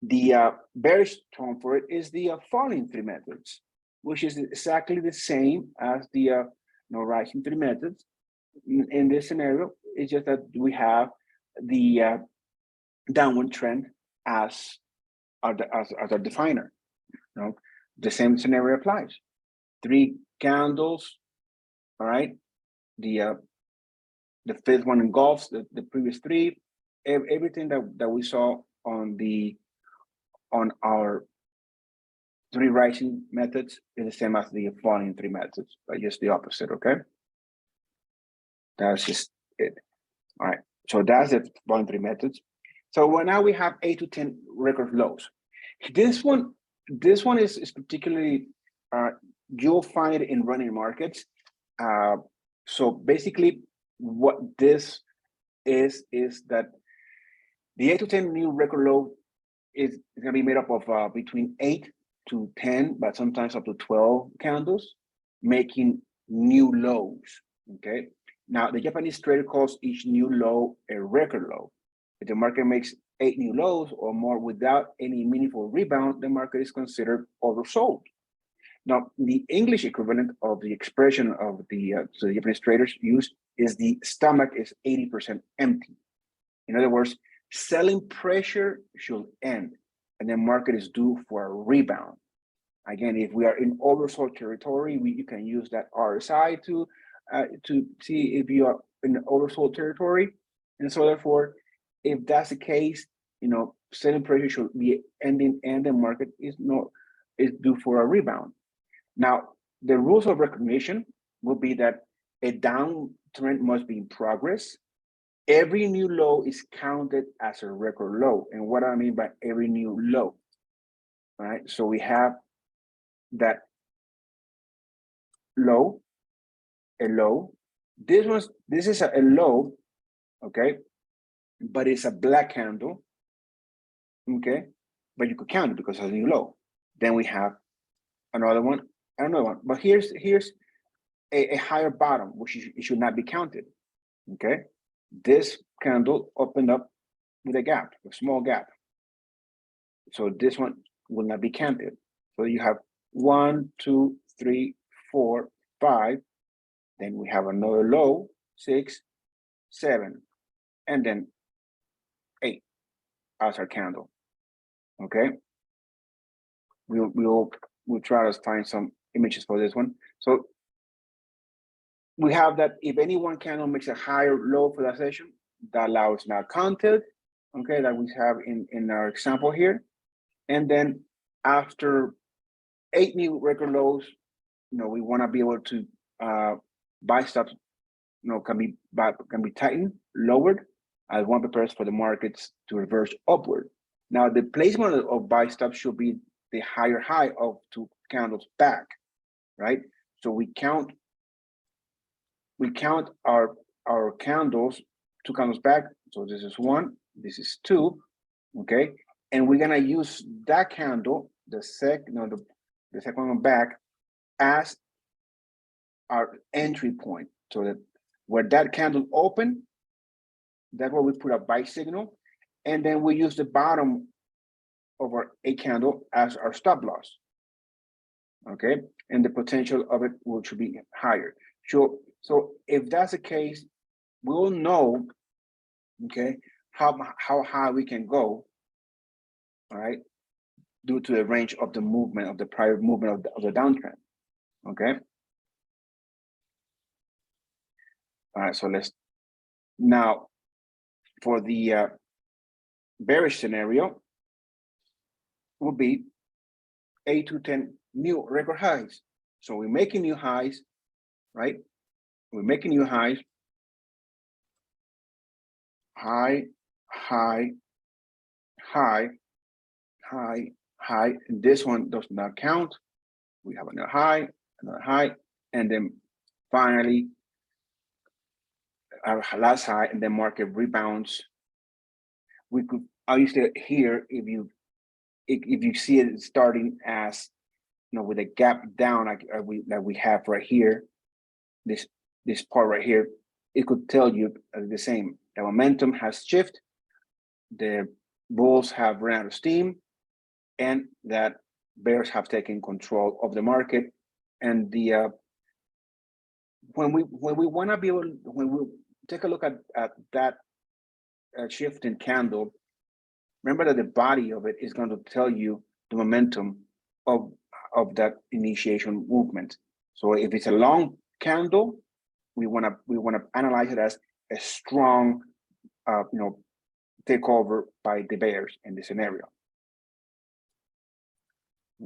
the bearish tone for it is the falling 3 methods, which is exactly the same as the rising 3 methods. In this scenario, it's just that we have the downward trend as our definer. The same scenario applies. 3 candles, all right. The 5th one engulfs the previous 3. Everything that we saw on our 3 rising methods is the same as the falling 3 methods, but just the opposite. Okay. That's just it. All right. So that's the falling 3 methods. So now we have 8 to 10 record lows. This one is particularly you'll find it in running markets. So basically, what this is that the 8 to 10 new record low is going to be made up of between 8 to 10, but sometimes up to 12 candles, making new lows. Okay. Now, the Japanese trader calls each new low a record low. If the market makes 8 new lows or more without any meaningful rebound, the market is considered oversold. Now, the English equivalent of the expression of the Japanese traders use is the stomach is 80% empty. In other words, selling pressure should end, and the market is due for a rebound. Again, if we are in oversold territory, you can use that RSI to see if you are in oversold territory. And so therefore, if that's the case, selling pressure should be ending and the market is due for a rebound. Now, the rules of recognition will be that a downtrend must be in progress. Every new low is counted as a record low. And what I mean by every new low, all right? So we have that low, a low. This is a low, okay? But it's a black candle, okay? But you could count it because it's a new low. Then we have another one, another one. But here's a higher bottom, which it should not be counted, okay? This candle opened up with a gap, a small gap. So this one will not be counted. So you have 1, 2, 3, 4, 5. Then we have another low, 6, 7, and then 8 as our candle. Okay. We'll try to find some images for this one. So we have that if any one candle makes a higher low for that session, that low is not counted. Okay, that we have in our example here. And then after 8 new record lows, we want to be able to buy stops, can be tightened, lowered, as one prepares for the markets to reverse upward. Now, the placement of buy stops should be the higher high of 2 candles back, right? So we count our candles, 2 candles back. So this is 1, this is 2, okay? And we're gonna use that candle, the second one back, as our entry point. So that where that candle open, that's where we put a buy signal, and then we use the bottom of our A candle as our stop loss. Okay, and the potential of it should be higher. So if that's the case, we'll know, okay, how high we can go, all right, due to the range of the movement of the prior movement of the downtrend. Okay. All right, so let's now for the bearish scenario will be 8 to 10 new record highs. So we're making new highs, right? We're making new highs, high, high, high, high, high. And this one does not count. We have another high, and then finally our last high, and then market rebounds. We could obviously here, if you see it starting as with a gap down like we have right here, this part right here, it could tell you the same. The momentum has shifted, the bulls have run out of steam, and that bears have taken control of the market. And the when we want to be able, when we take a look at that shift in candle, remember that the body of it is going to tell you the momentum of that initiation movement. So if it's a long candle, we want to analyze it as a strong takeover by the bears in this scenario.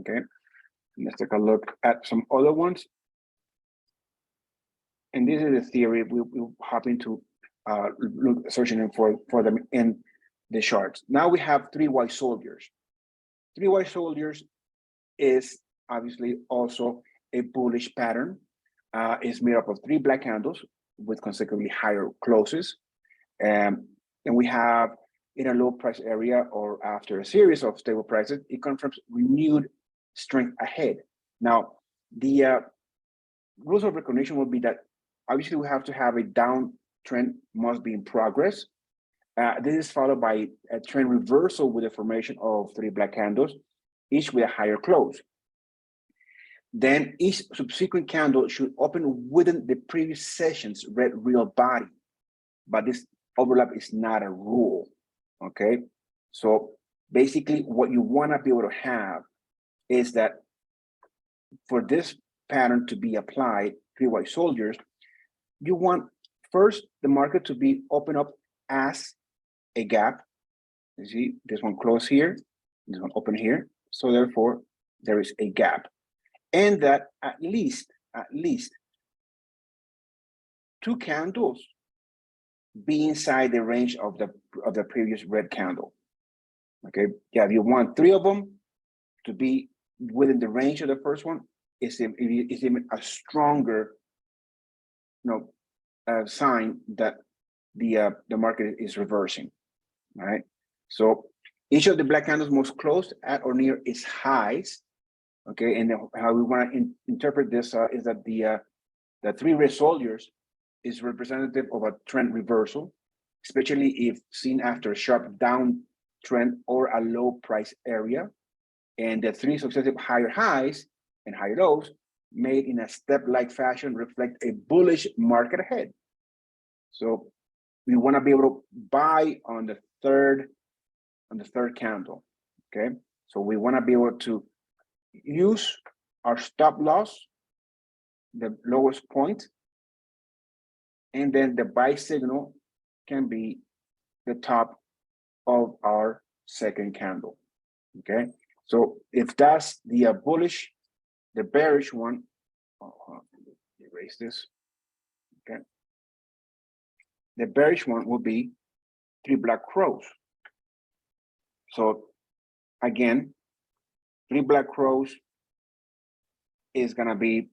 Okay, let's take a look at some other ones. And this is the theory we'll hop into look searching for them in the charts. Now we have 3 white soldiers. 3 white soldiers is obviously also a bullish pattern. It's made up of 3 black candles with consecutively higher closes. And we have in a low price area or after a series of stable prices, it confirms renewed strength ahead. Now, the rules of recognition will be that obviously we have to have a downtrend must be in progress. This is followed by a trend reversal with the formation of 3 black candles, each with a higher close. then each subsequent candle should open within the previous session's red real body. But this overlap is not a rule, okay? So basically what you wanna be able to have is that for this pattern to be applied, 3 white soldiers, you want first the market to be open up as a gap. You see, this one closed here, this one open here. So therefore, there is a gap. And that at least 2 candles be inside the range of the previous red candle. Okay, yeah, if you want 3 of them to be within the range of the first one, it's even a stronger, sign that the market is reversing. All right. So each of the black candles most close at or near its highs. Okay, and how we want to interpret this is that the 3 red soldiers is representative of a trend reversal, especially if seen after a sharp downtrend or a low price area, and the 3 successive higher highs and higher lows made in a step-like fashion reflect a bullish market ahead. So we want to be able to buy on the third candle. Okay, so we want to be able to use our stop loss, the lowest point, and then the buy signal can be the top of our second candle. Okay, so if that's the bullish, the bearish one, erase this. Okay, the bearish one will be 3 black crows. So again, 3 black crows is gonna be,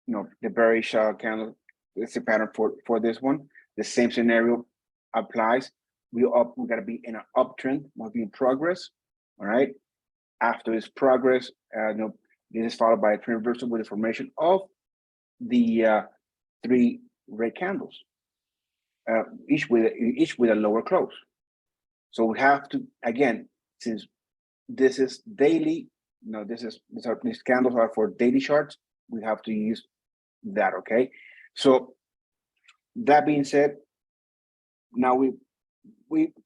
the bearish candle. It's a pattern for this one. The same scenario applies. We gotta be in an uptrend, must be in progress. All right. After this progress, this is followed by a trend reversal with the formation of the 3 red candles, each with a lower close. So we have to, again, since this is daily, these candles are for daily charts, we have to use that. Okay. So that being said, now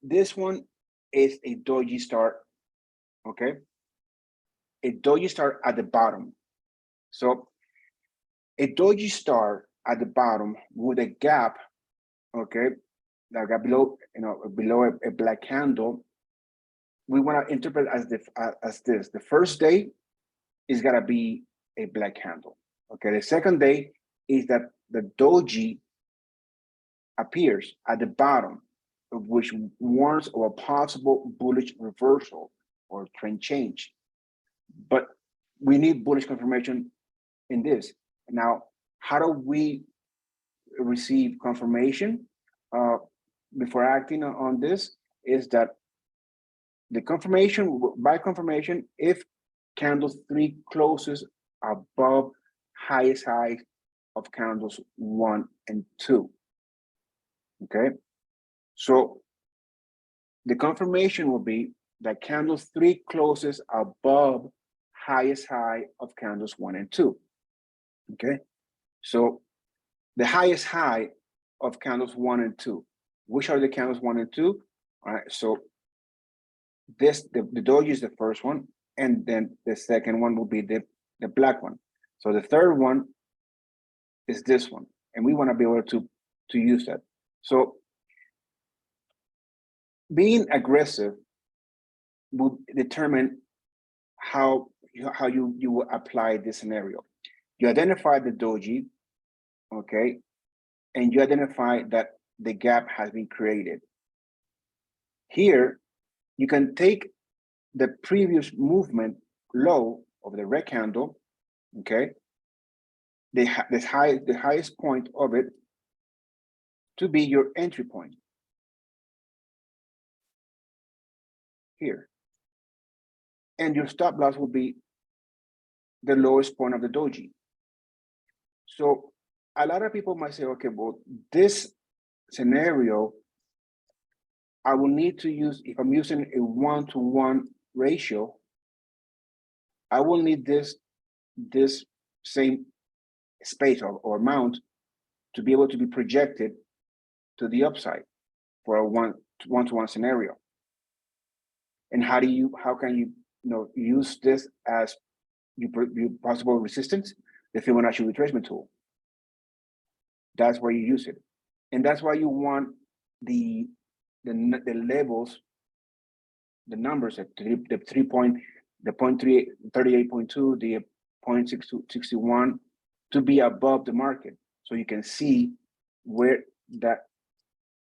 this one is a doji start. Okay, a doji start at the bottom. So a doji start at the bottom with a gap, okay, that got below, below a black candle, we want to interpret as this. The first day is gonna be a black candle. Okay, the second day is that the doji appears at the bottom, which warns of a possible bullish reversal or trend change. But we need bullish confirmation in this. Now, how do we receive confirmation before acting on this? Is that the confirmation, by confirmation, if candle 3 closes above highest high of candles 1 and 2. Okay, so the confirmation will be that candle 3 closes above highest high of candles 1 and 2. Okay, so the highest high of candles 1 and 2. Which are the candles 1 and 2? All right, so the doji is the first one, and then the second one will be the black one. So the third one is this one, and we want to be able to use that. So being aggressive will determine how you will apply this scenario. You identify the doji, okay, and you identify that the gap has been created. Here, you can take the previous movement low of the red candle, okay, the highest point of it to be your entry point here. And your stop loss will be the lowest point of the doji. So a lot of people might say, okay, well, this scenario, I will need to use, if I'm using a 1-to-1 ratio, I will need this this same space or amount to be able to be projected to the upside for a one-to-one scenario. And how can you use this as your possible resistance? The Fibonacci retracement tool. That's where you use it, and that's why you want the levels, the numbers at the 0.38.2, the 0.61 to be above the market, so you can see where that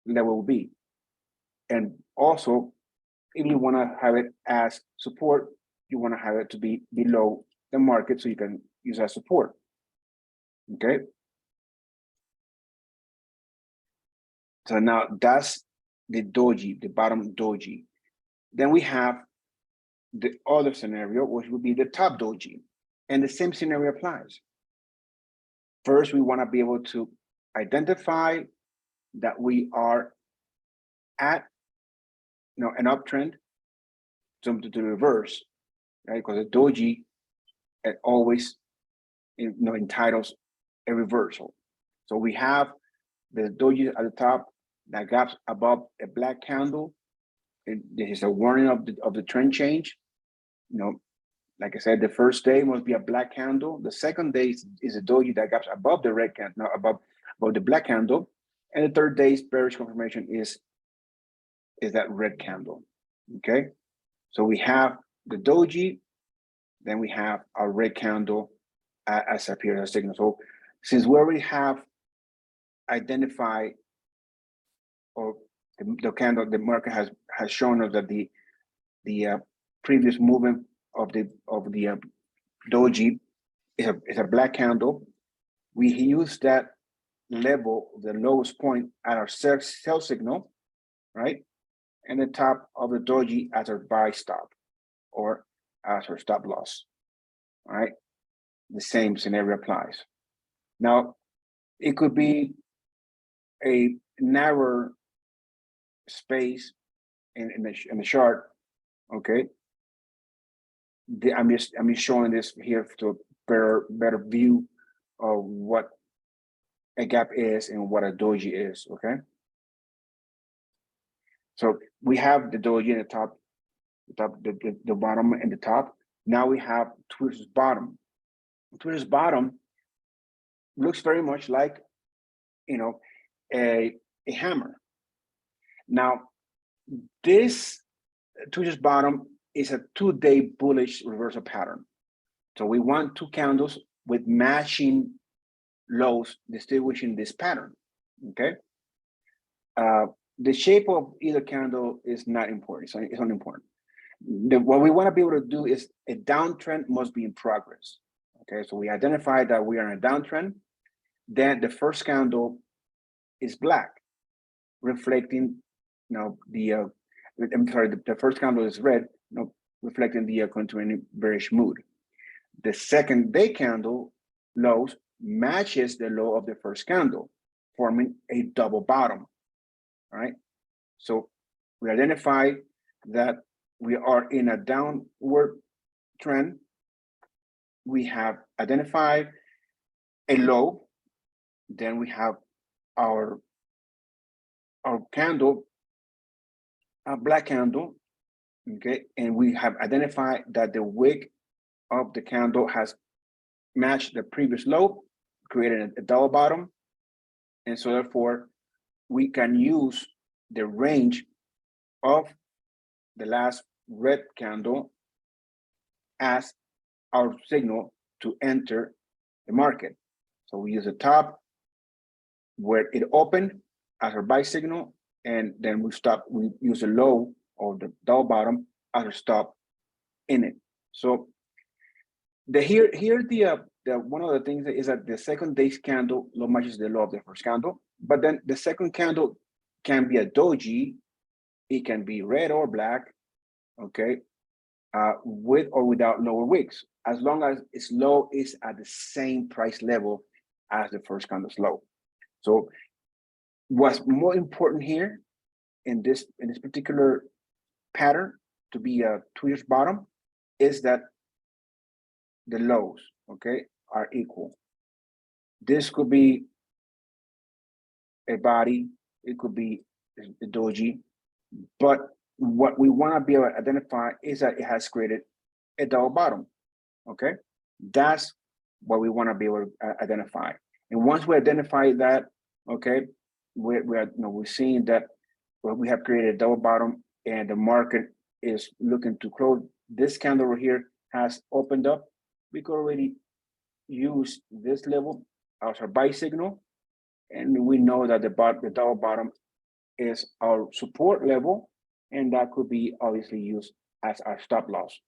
level will be. And also, if you want to have it as support, you want to have it to be below the market so you can use as support. Okay. So now that's the doji, the bottom doji. Then we have the other scenario, which would be the top doji. And the same scenario applies. First, we want to be able to identify that we are at an uptrend, something to reverse, right? Because the doji always entitles a reversal. So we have the doji at the top that gaps above a black candle. This is a warning of the trend change. Like I said, the first day must be a black candle. The second day is a doji that gaps above the red candle, above the black candle. And the third day's bearish confirmation is that red candle. Okay, so we have the doji, then we have our red candle as appears as a signal. So since we already have identified, or the candle, the market has shown us that the previous movement of the doji is a black candle, we use that level, the lowest point, at our sell signal, right? And the top of the doji as our buy stop or as our stop loss. All right, the same scenario applies. Now, it could be a narrower space in the chart. Okay, I'm just showing this here to better view of what a gap is and what a doji is. Okay, so we have the doji in the top, the bottom and the top. Now we have Twitter's bottom. Twitter's bottom looks very much like a hammer. Now, this Twitter's bottom is a 2-day bullish reversal pattern. So we want two candles with matching lows distinguishing this pattern. Okay. The shape of either candle is not important. So it's unimportant. What we want to be able to do is a downtrend must be in progress. Okay, so we identify that we are in a downtrend. Then the first candle is black, reflecting, the first candle is red, reflecting the continuing bearish mood. The second day candle lows matches the low of the first candle, forming a double bottom. All right, so we identify that we are in a downward trend. We have identified a low, then we have our candle, a black candle, okay, and we have identified that the wick of the candle has matched the previous low, created a double bottom, and so therefore we can use the range of the last red candle as our signal to enter the market. So we use the top where it opened as our buy signal, and then we use the low or the double bottom as our stop in it. So the one of the things is that the second day's candle low matches the low of the first candle, but then the second candle can be a doji, it can be red or black, okay, with or without lower wicks, as long as its low is at the same price level as the first candle's low. So what's more important here in this particular pattern to be a Twitter's bottom is that the lows, okay, are equal. This could be a body, it could be a doji, but what we want to be able to identify is that it has created a double bottom, okay? That's what we want to be able to identify. And once we identify that, okay, we're seeing that we have created a double bottom and the market is looking to close. This candle over here has opened up. We could already use this level as our buy signal, and we know that the double bottom is our support level, and that could be obviously used as our stop loss.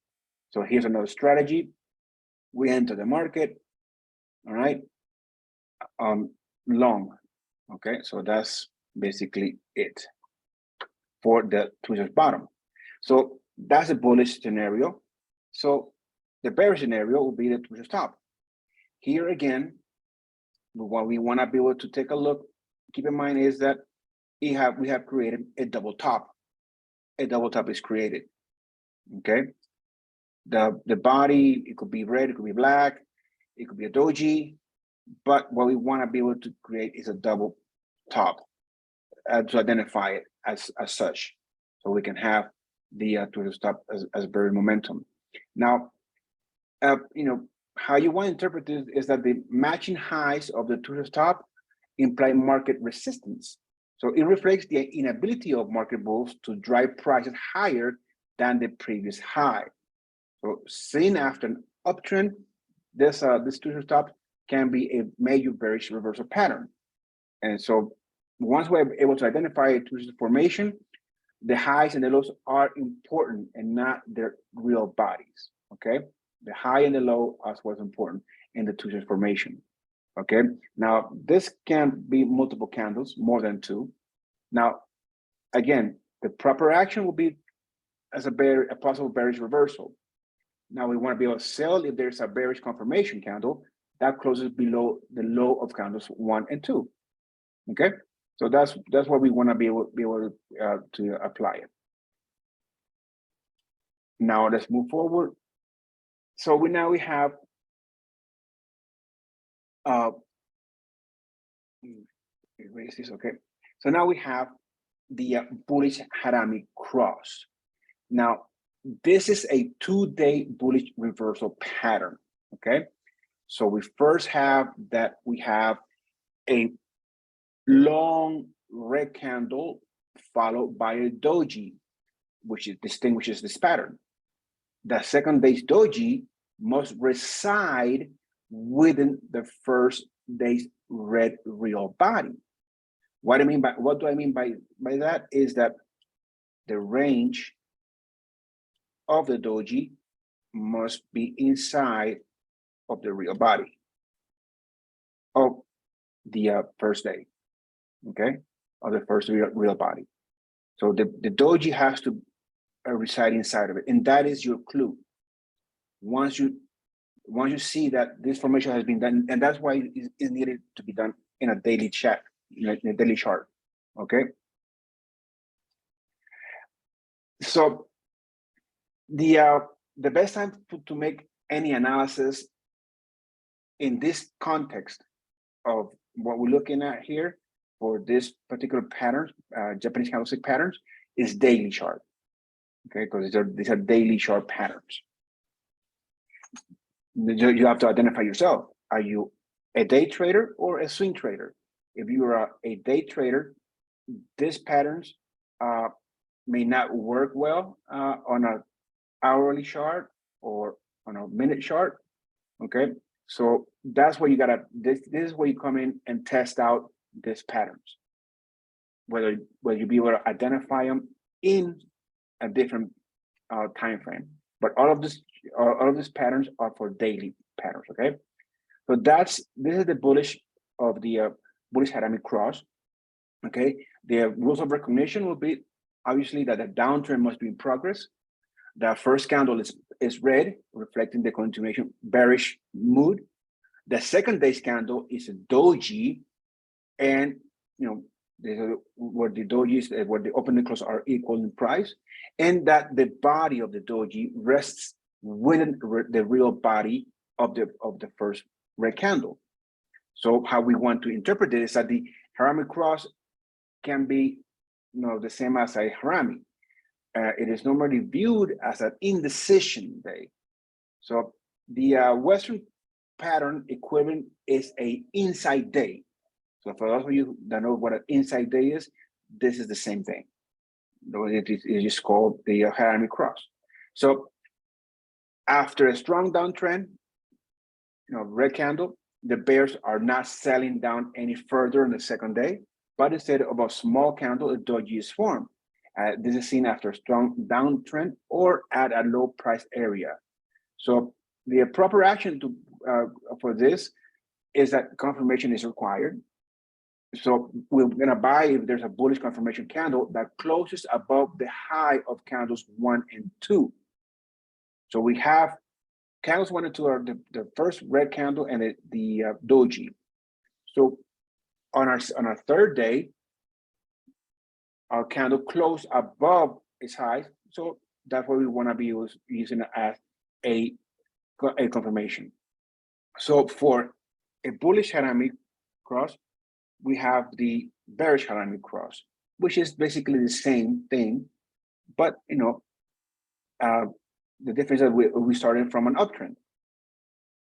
So here's another strategy. We enter the market, all right, long, okay? So that's basically it for the twisted bottom. So that's a bullish scenario. So the bearish scenario will be the twisted top. Here again, what we want to be able to take a look, keep in mind is that we have created a double top. A double top is created, okay? The body, it could be red, it could be black, it could be a doji, but what we want to be able to create is a double top to identify it as such. So we can have the twisted top as bearish momentum. Now, you know, how you want to interpret this is that the matching highs of the twisted top imply market resistance. So it reflects the inability of market bulls to drive prices higher than the previous high. So seen after an uptrend, this twisted top can be a major bearish reversal pattern. And so once we're able to identify a twisted formation, the highs and the lows are important and not their real bodies, okay? The high and the low is what's important in the twisted formation, okay? Now, this can be multiple candles, more than two. Now, again, the proper action will be as a possible bearish reversal. Now, we want to be able to sell if there's a bearish confirmation candle that closes below the low of candles 1 and 2, okay? So that's what we want to be able to apply it. Now let's move forward. So we have erase this, okay. So now we have the bullish harami cross. Now this is a 2-day bullish reversal pattern, okay. So we first have that we have a long red candle followed by a doji, which distinguishes this pattern. The second day's doji must reside within the first day's red real body. What do I mean by that is that the range of the doji must be inside of the real body of the first day, okay, of the first real body. So the doji has to reside inside of it, and that is your clue. Once you see that this formation has been done, and that's why it is needed to be done in a daily chart, in a daily chart, okay. So the best time to make any analysis in this context of what we're looking at here for this particular pattern, Japanese candlestick patterns, is daily chart, okay, because these are daily chart patterns. You have to identify yourself. Are you a day trader or a swing trader? If you are a day trader, these patterns may not work well on an hourly chart or on a minute chart, okay? So that's where you gotta, this is where you come in and test out these patterns, whether you be able to identify them in a different time frame. But all of these patterns are for daily patterns, okay? So this is the bullish of the bullish harami cross, okay? The rules of recognition will be obviously that the downtrend must be in progress. The first candle is red, reflecting the continuation bearish mood. The second day's candle is a doji, and where the dojis, where the open and close are equal in price, and that the body of the doji rests within the real body of the first red candle. So how we want to interpret this is that the harami cross can be, the same as a harami. It is normally viewed as an indecision day. So the Western pattern equivalent is a inside day. So for those of you that know what an inside day is, this is the same thing. It is just called the harami cross. So after a strong downtrend, red candle, the bears are not selling down any further on the second day, but instead of a small candle, a doji is formed. This is seen after a strong downtrend or at a low price area. So the proper action for this is that confirmation is required. So we're gonna buy if there's a bullish confirmation candle that closes above the high of candles 1 and 2. So we have candles 1 and 2 are the first red candle and the doji. So on our third day, our candle closed above its highs. So that's what we want to be using it as a confirmation. So for a bullish harami cross, we have the bearish harami cross, which is basically the same thing, but the difference is that we started from an uptrend.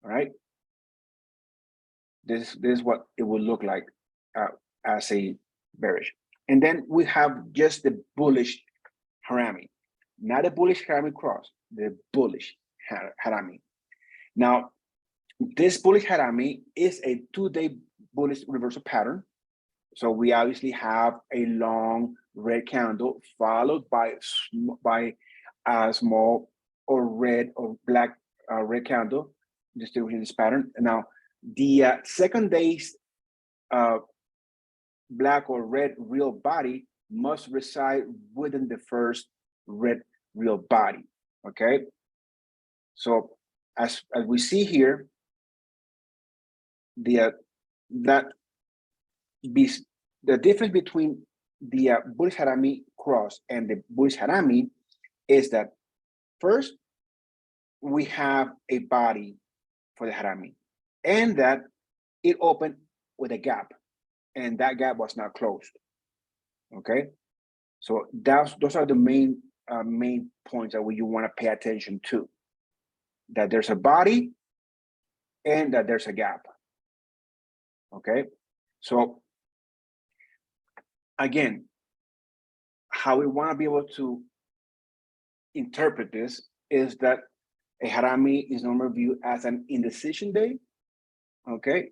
All right. This is what it would look like as a bearish. And then we have just the bullish harami, not a bullish harami cross, the bullish harami. Now, this bullish harami is a 2-day bullish reversal pattern. So we obviously have a long red candle followed by a small or red or black red candle distributing this pattern. Now, the second day's black or red real body must reside within the first red real body. Okay. So as we see here, the difference between the bullish harami cross and the bullish harami is that first we have a body for the harami, and that it opened with a gap, and that gap was not closed. Okay, so those are the main points that you want to pay attention to. That there's a body and that there's a gap. Okay, so again, how we want to be able to interpret this is that a harami is normally viewed as an indecision day. Okay,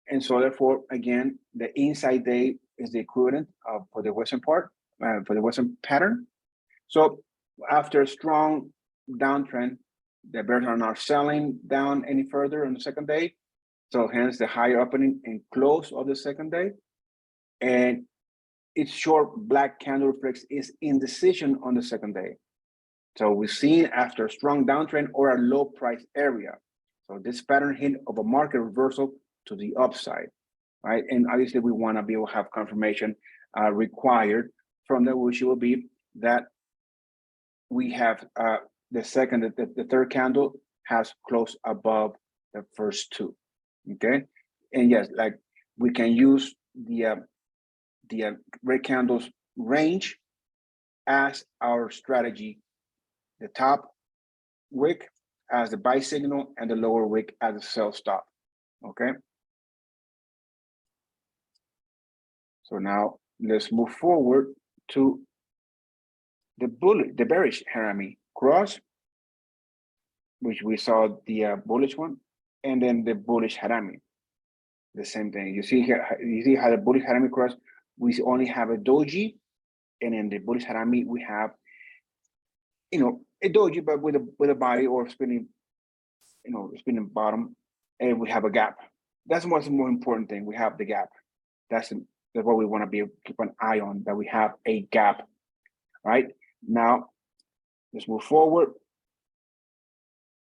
and so therefore, again, the inside day is the equivalent for the Western part, for the Western pattern. So after a strong downtrend, the bears are not selling down any further on the second day. So hence the higher opening and close of the second day. And its short black candle reflects its indecision on the second day. So we've seen after a strong downtrend or a low price area. So this pattern hint of a market reversal to the upside, right? And obviously we want to be able to have confirmation required from that, which will be that we have the third candle has closed above the first two. Okay, and yes, like we can use the red candles range as our strategy, the top wick as the buy signal and the lower wick as the sell stop. Okay, so now let's move forward to the bearish harami cross, which we saw the bullish one, and then the bullish harami, the same thing. You see here, you see how the bullish harami cross, we only have a doji, and in the bullish harami we have, a doji, but with a body or spinning, spinning bottom, and we have a gap. That's what's the more important thing. We have the gap. That's what we want to be able to keep an eye on, that we have a gap. Right now, let's move forward.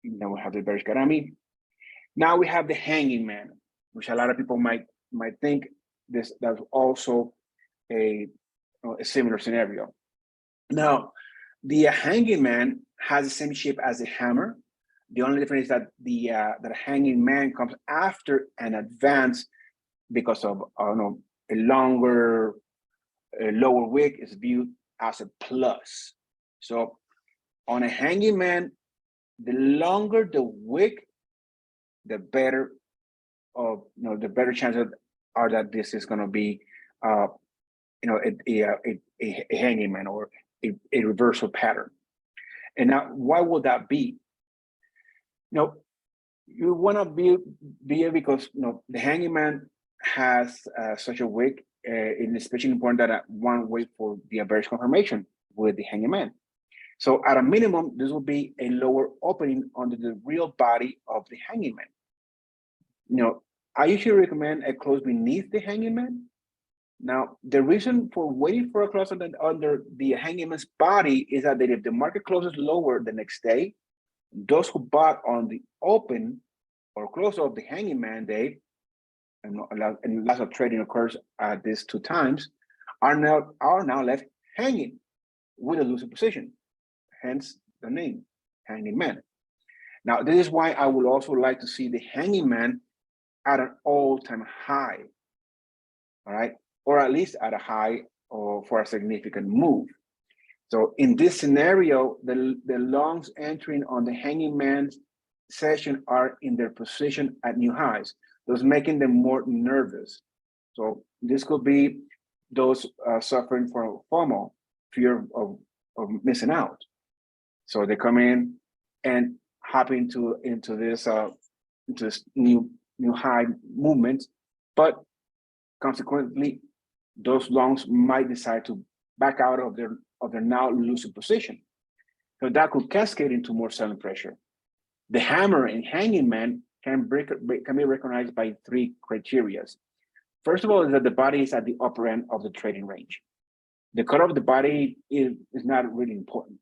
Then we have the bearish harami. Now we have the hanging man, which a lot of people might think that's also a similar scenario. Now, the hanging man has the same shape as a hammer, The only difference is that that hanging man comes after an advance because of a longer, lower wick is viewed as a plus. So on a hanging man, the longer the wick, the better the better chances are that this is going to be a hanging man or a reversal pattern. And now, why would that be? You want to be it because the hanging man has such a wick, and it's especially important that one wait for the bearish confirmation with the hanging man. So at a minimum, this will be a lower opening under the real body of the hanging man. I usually recommend a close beneath the hanging man. Now, the reason for waiting for a close under the hanging man's body is that if the market closes lower the next day, those who bought on the open or close of the hanging man day, and lots of trading occurs at these 2 times, are now left hanging with a losing position. Hence the name, hanging man. Now, this is why I would also like to see the hanging man at an all-time high, all right? Or at least at a high or for a significant move. So in this scenario, the longs entering on the hanging man's session are in their position at new highs, thus making them more nervous. So this could be those suffering from FOMO, fear of missing out. So they come in and hop into this new high movement, but consequently, those longs might decide to back out of their now losing position. So that could cascade into more selling pressure. The hammer and hanging man can be recognized by 3 criteria. First of all, is that the body is at the upper end of the trading range. The color of the body is not really important.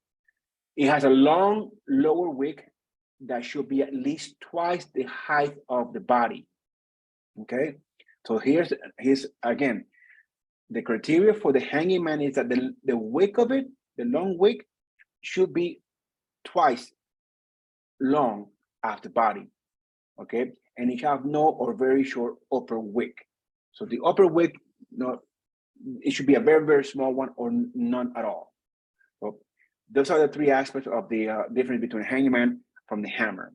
It has a long lower wick that should be at least twice the height of the body. Okay, so here's again, the criteria for the hanging man is that the wick of it, the long wick, should be twice long as the body. Okay, and it should have no or very short upper wick. So the upper wick, it should be a very, very small one or none at all. So those are the 3 aspects of the difference between hanging man from the hammer.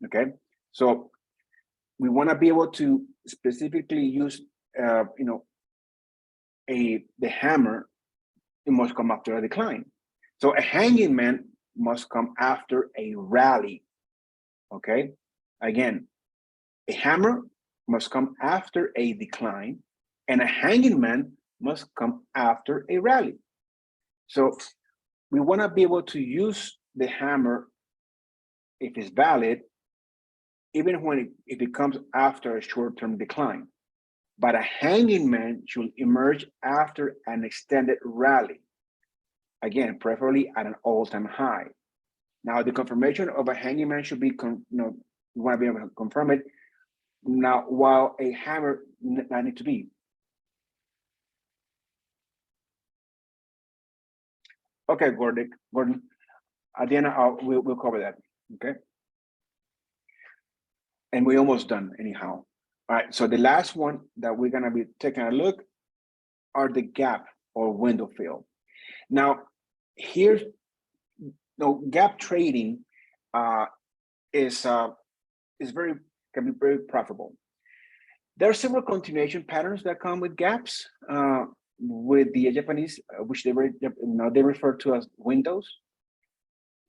Okay, so we want to be able to specifically use the hammer. It must come after a decline. So a hanging man must come after a rally. Okay, again, a hammer must come after a decline, and a hanging man must come after a rally. So we want to be able to use the hammer if it's valid, even if it comes after a short-term decline. But a hanging man should emerge after an extended rally. Again, preferably at an all-time high. Now, the confirmation of a hanging man should be, we want to be able to confirm it. Now, while a hammer not need to be. Okay, Gordon. At the end, we'll cover that. Okay. And we're almost done anyhow. All right, so the last one that we're gonna be taking a look are the gap or window fill. Now, here's gap trading can be very profitable. There are several continuation patterns that come with gaps with the Japanese, which they refer to as windows.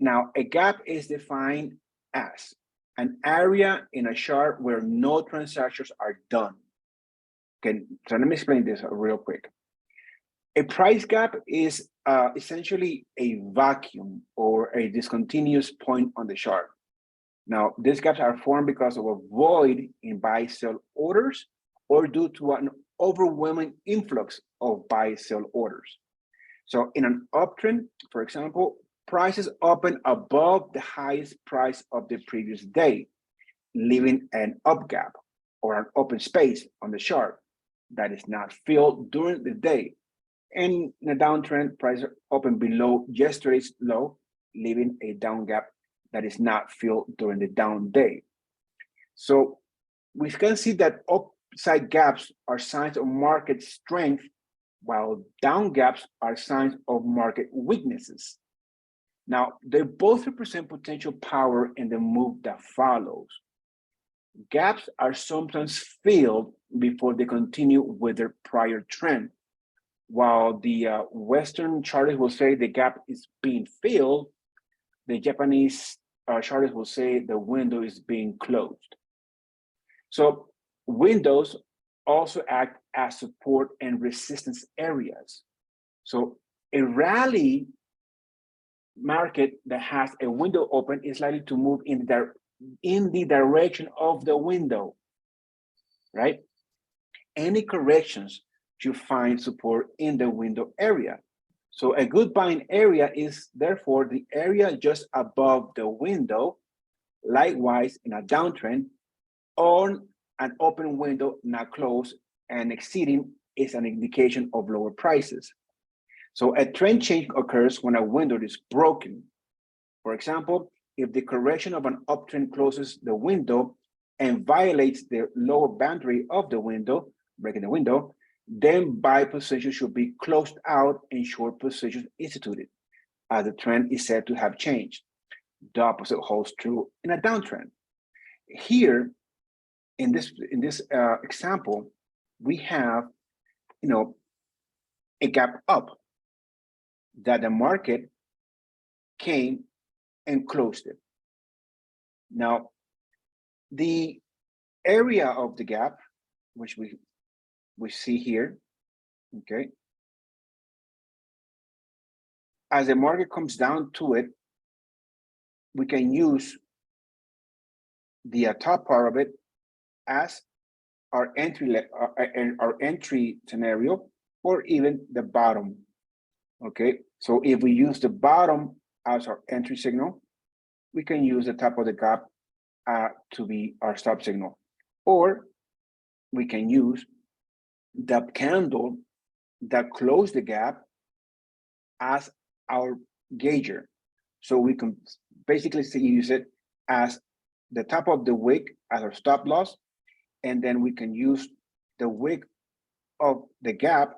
Now, a gap is defined as an area in a chart where no transactions are done. Okay, so let me explain this real quick. A price gap is essentially a vacuum or a discontinuous point on the chart. Now, these gaps are formed because of a void in buy-sell orders or due to an overwhelming influx of buy-sell orders. So in an uptrend, for example, prices open above the highest price of the previous day, leaving an up gap or an open space on the chart that is not filled during the day. And in a downtrend, prices open below yesterday's low, leaving a down gap that is not filled during the down day. So we can see that upside gaps are signs of market strength, while down gaps are signs of market weaknesses. Now, they both represent potential power in the move that follows. Gaps are sometimes filled before they continue with their prior trend. While the Western chartists will say the gap is being filled, the Japanese chartists will say the window is being closed. So windows also act as support and resistance areas. So a rally market that has a window open is likely to move in the direction of the window, right? Any corrections you find support in the window area. So a good buying area is therefore the area just above the window. Likewise, in a downtrend, on an open window not closed and exceeding is an indication of lower prices. So a trend change occurs when a window is broken. For example, if the correction of an uptrend closes the window and violates the lower boundary of the window, breaking the window, then buy positions should be closed out and short positions instituted, as the trend is said to have changed. The opposite holds true in a downtrend. Here, in this example, we have, a gap up that the market came and closed it. Now, the area of the gap, which we see here, okay, as the market comes down to it, we can use the top part of it as our entry scenario, or even the bottom. Okay, so if we use the bottom as our entry signal, we can use the top of the gap to be our stop signal, or we can use the candle that closed the gap as our gauger. So we can basically use it as the top of the wick as our stop loss, and then we can use the wick of the gap,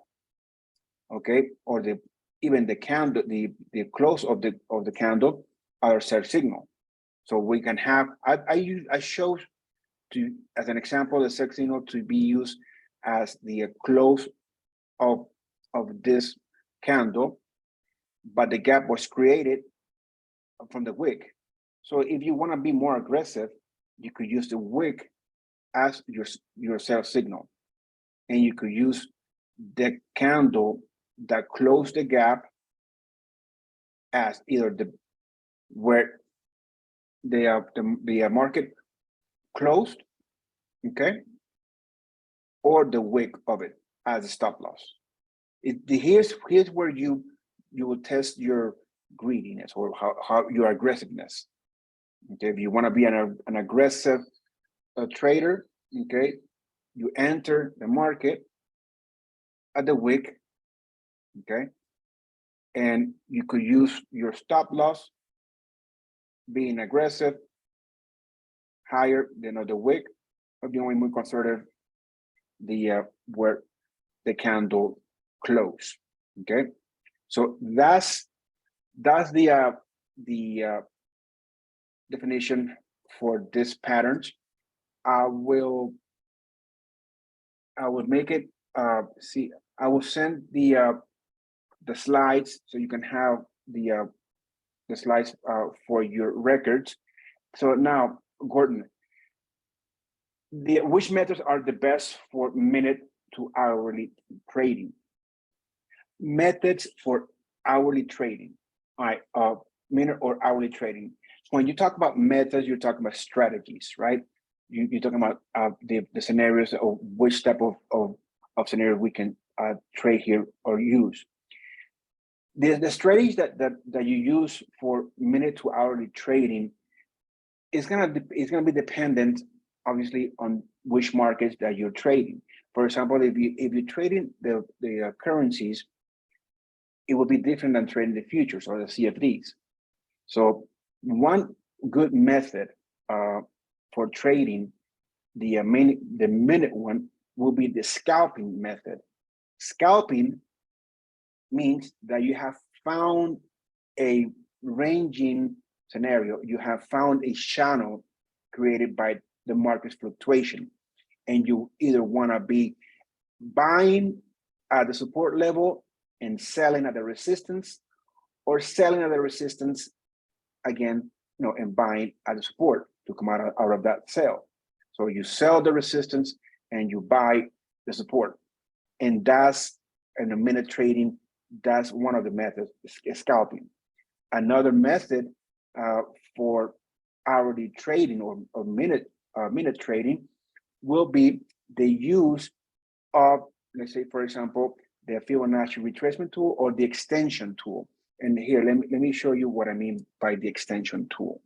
okay, or even the candle, the close of the candle, our sell signal. So we can have, I show to, as an example, the sell signal to be used as the close of this candle, but the gap was created from the wick. So if you want to be more aggressive, you could use the wick as your sell signal, and you could use the candle that closed the gap as either where the market closed, okay, or the wick of it as a stop loss. Here's where you will test your greediness or how your aggressiveness. Okay, if you want to be an aggressive trader, okay, you enter the market at the wick, okay, and you could use your stop loss being aggressive higher than the wick, or being more conservative, where the candle close. Okay, so that's the definition for this pattern. I will make it. I will send the slides so you can have the slides for your records. So now, Gordon, which methods are the best for minute to hourly trading? Methods for hourly trading. All right, minute or hourly trading. When you talk about methods, you're talking about strategies, right? You're talking about the scenarios of which type of scenario we can trade here or use. The strategies that you use for minute to hourly trading is gonna be dependent, obviously, on which markets that you're trading. For example, if you're trading the currencies, it will be different than trading the futures or the CFDs. So one good method for trading the minute one will be the scalping method. Scalping means that you have found a ranging scenario, you have found a channel created by the market's fluctuation, and you either want to be buying at the support level and selling at the resistance, or selling at the resistance again, and buying at the support to come out of that sale. So you sell the resistance and you buy the support, and that's in the minute trading. That's one of the methods, is scalping. Another method for hourly trading or minute trading will be the use of, let's say, for example, the Fibonacci retracement tool or the extension tool. And here, let me show you what I mean by the extension tool.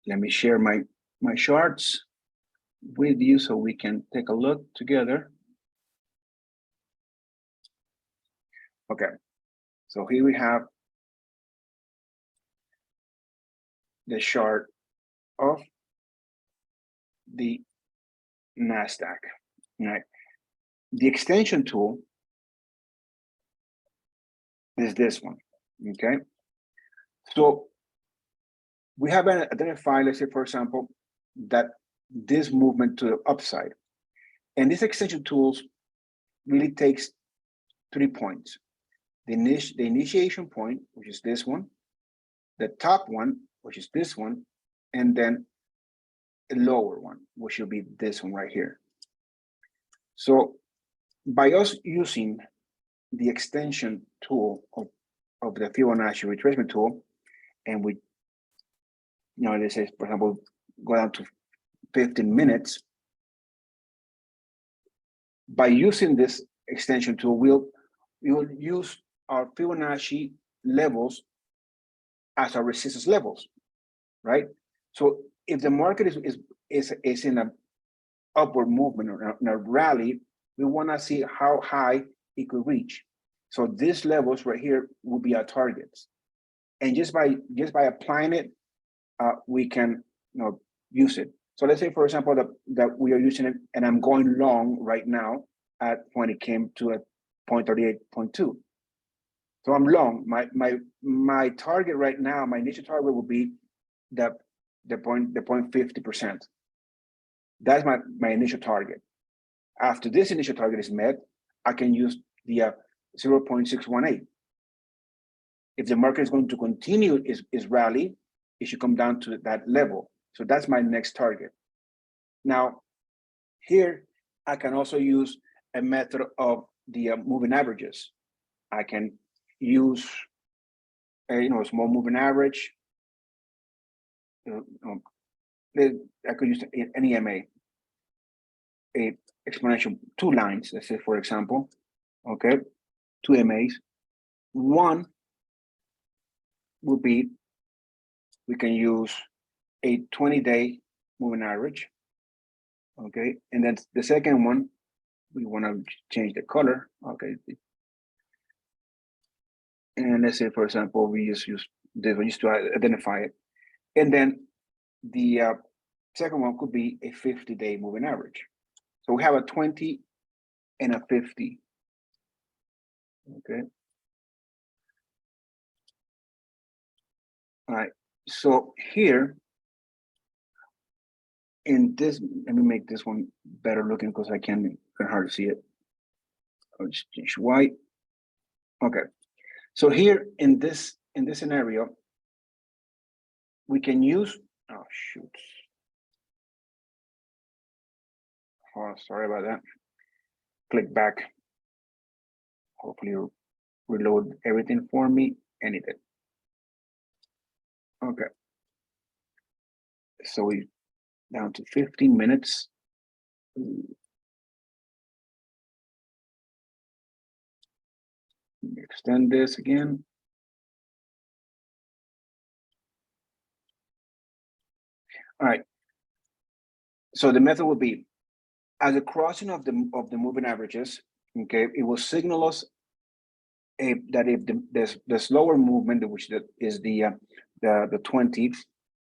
Let me share my charts with you so we can take a look together. Okay, so here we have the chart of the NASDAQ. Right. The extension tool is this one. Okay, so we have identified, let's say, for example, that this movement to the upside, and this extension tools really takes 3 points: the initiation point, which is this one, the top one, which is this one, and then a lower one, which will be this one right here. So by us using the extension tool of the Fibonacci retracement tool, and we, let's say, for example, go down to 15 minutes, by using this extension tool, we will use our Fibonacci levels as our resistance levels, right? So if the market is in an upward movement or in a rally, we want to see how high it could reach. So these levels right here will be our targets, and just by applying it, we can use it. So let's say, for example, that we are using it, and I'm going long right now at when it came to a 0.38.2. So I'm long. My target right now, my initial target will be the 0.50%. That's my initial target. After this initial target is met, I can use the 0.618. If the market is going to continue its rally, it should come down to that level. So that's my next target. Now, here I can also use a method of the moving averages. I can use a small moving average. I could use an EMA, a exponential 2 lines. Let's say, for example, okay, 2 EMAs. One would be, we can use a 20-day moving average. Okay, and then the second one, we want to change the color. Okay, and let's say, for example, we just use this one just to identify it. And then the second one could be a 50-day moving average. So we have a 20 and a 50. Okay. All right. So here in this, let me make this one better looking because I can hardly see it. I'll just change white. Okay. So here in this scenario, we can use, oh shoot. Oh, sorry about that. Click back. Hopefully you reload everything for me, and it did. Okay. So we down to 15 minutes. Extend this again. All right. So the method will be, as a crossing of the moving averages, okay, it will signal us that if the slower movement, which is the the 20,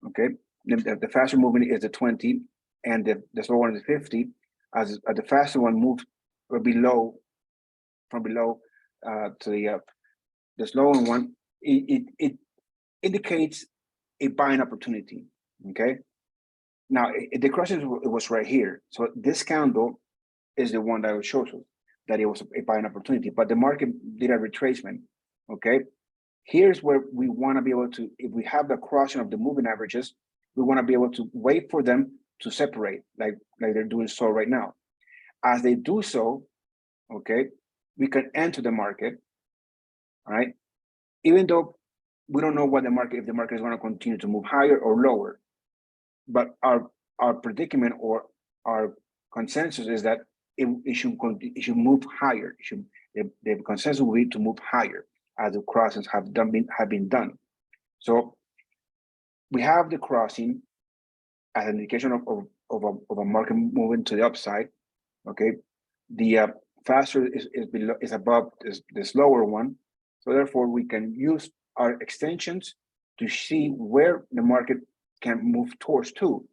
okay? The faster movement is the 20, and the slower one is 50. As the faster one moves below, from below to the slower one, it indicates a buying opportunity, okay? Now, the question was right here. So this candle is the one that shows us that it was a buying opportunity, but the market did a retracement, okay? Here's where we want to be able to, if we have the crossing of the moving averages, we want to be able to wait for them to separate, like they're doing so right now. As they do so, okay, we can enter the market, right? Even though we don't know what the market, if the market is going to continue to move higher or lower, but our predicament or our consensus is that it should move higher. The consensus will be to move higher as the crossings have been done. So we have the crossing as an indication of a market moving to the upside. Okay, the faster is above the slower one. So therefore, we can use our extensions to see where the market can move towards to.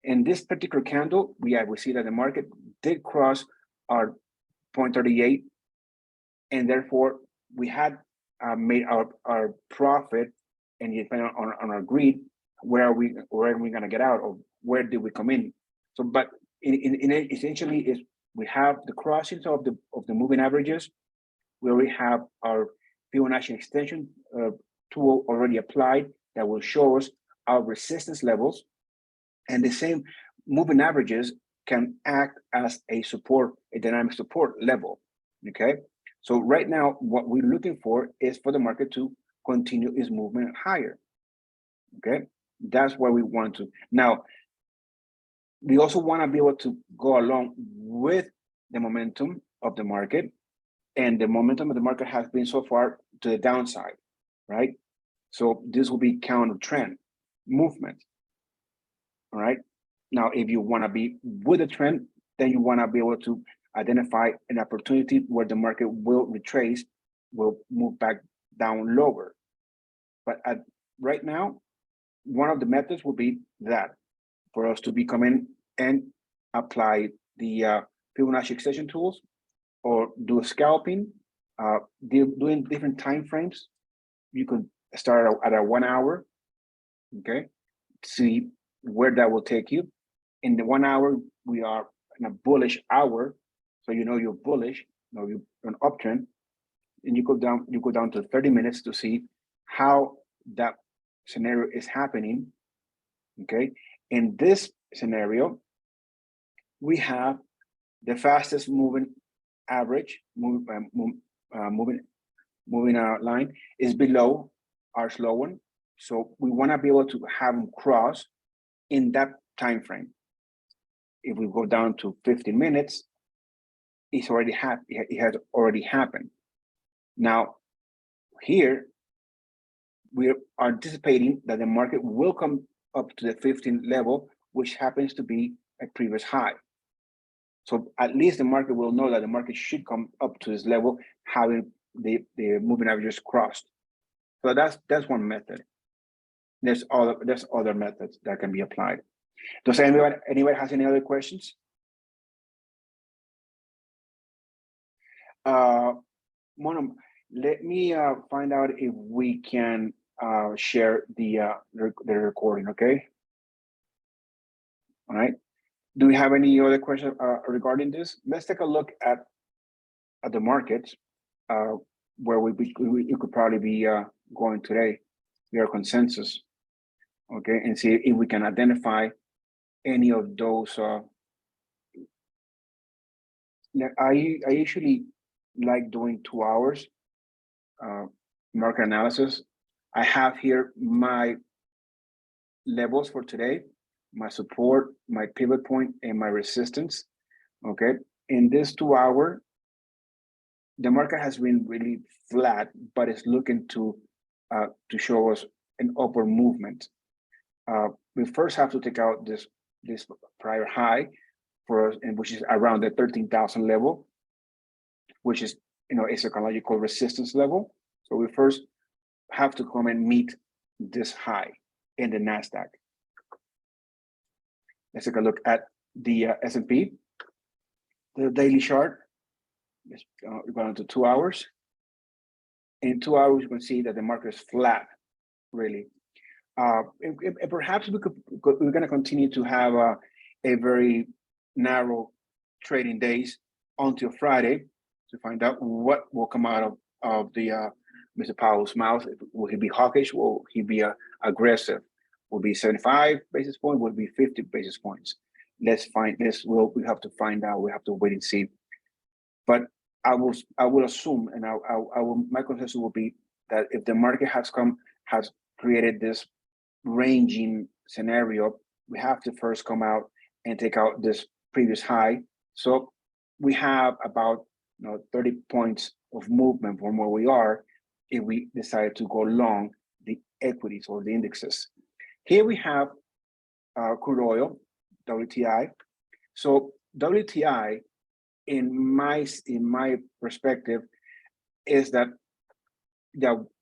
In this particular candle, we see that the market did cross our 0.38, and therefore we had made our profit, and depending on our greed, where are we going to get out, or where did we come in? So, but essentially is we have the crossings of the moving averages. We already have our Fibonacci extension tool already applied that will show us our resistance levels, and the same moving averages can act as a support, a dynamic support level. Okay, so right now what we're looking for is for the market to continue its movement higher. Okay, that's where we want to. Now, we also want to be able to go along with the momentum of the market, and the momentum of the market has been so far to the downside, right? So this will be counter trend movement. All right. Now, if you want to be with the trend, then you want to be able to identify an opportunity where the market will retrace, will move back down lower. But right now, one of the methods will be that for us to be coming and apply the Fibonacci extension tools, or do scalping, doing different time frames. You could start at a 1 hour, okay? See where that will take you. In the 1 hour, we are in a bullish hour, so you know you're bullish, you know you're an uptrend, and you go down to 30 minutes to see how that scenario is happening. Okay, in this scenario, we have the fastest moving average moving line is below our slow one, so we want to be able to have them cross in that time frame. If we go down to 15 minutes, it's already it has already happened. Now, here we are anticipating that the market will come up to the 15 level, which happens to be a previous high. So at least the market will know that the market should come up to this level, having the moving averages crossed. So that's one method. There's other methods that can be applied. Does anybody has any other questions? Mona, let me find out if we can share the recording, okay? All right. Do we have any other questions regarding this? Let's take a look at the markets where we could probably be going today. We are consensus, okay, and see if we can identify any of those. I usually like doing 2 hours market analysis. I have here my levels for today, my support, my pivot point, and my resistance. Okay, in this 2 hour, the market has been really flat, but it's looking to show us an upward movement. We first have to take out this prior high for us, and which is around the 13,000 level, which is a psychological resistance level. So we first have to come and meet this high in the NASDAQ. Let's take a look at the S&P, the daily chart. Let's go on to 2 hours. In 2 hours, you can see that the market is flat, really. And perhaps we're going to continue to have a very narrow trading days until Friday to find out what will come out of the Mr. Powell's mouth. Will he be hawkish? Will he be aggressive? Will be 75 basis points? Will be 50 basis points? Let's find this. We have to find out. We have to wait and see. But I will assume, and my consensus will be that if the market has created this ranging scenario, we have to first come out and take out this previous high. So we have about 30 points of movement from where we are if we decide to go long the equities or the indexes. Here we have crude oil, WTI. So WTI, in my perspective, is that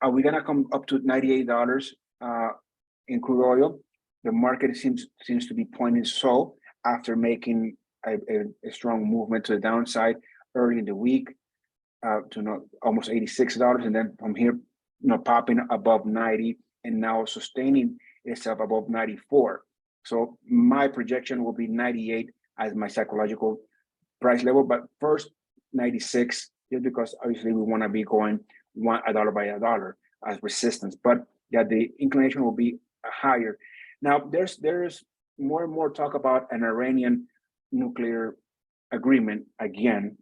are we gonna come up to $98 in crude oil? The market seems to be pointing so after making a strong movement to the downside early in the week to almost $86, and then from here, popping above 90 and now sustaining itself above 94. So my projection will be 98 as my psychological price level, but first 96, just because obviously we want to be going $1 by $1 as resistance, but yeah, the inclination will be higher. Now there's more and more talk about an Iranian nuclear agreement again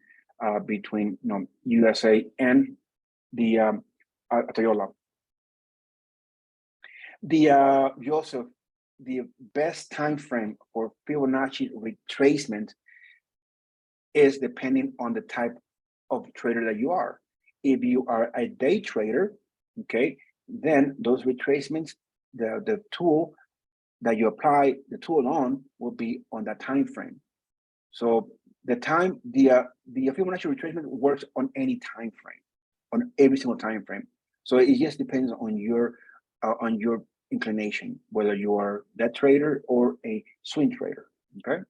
between USA and the Ayatollah. Joseph, the best time frame for Fibonacci retracement is depending on the type of trader that you are. If you are a day trader, okay, then those retracements, the tool that you apply the tool on will be on that time frame. So the Fibonacci retracement works on any time frame, on every single time frame. So it just depends on your inclination, whether you are that trader or a swing trader. Okay.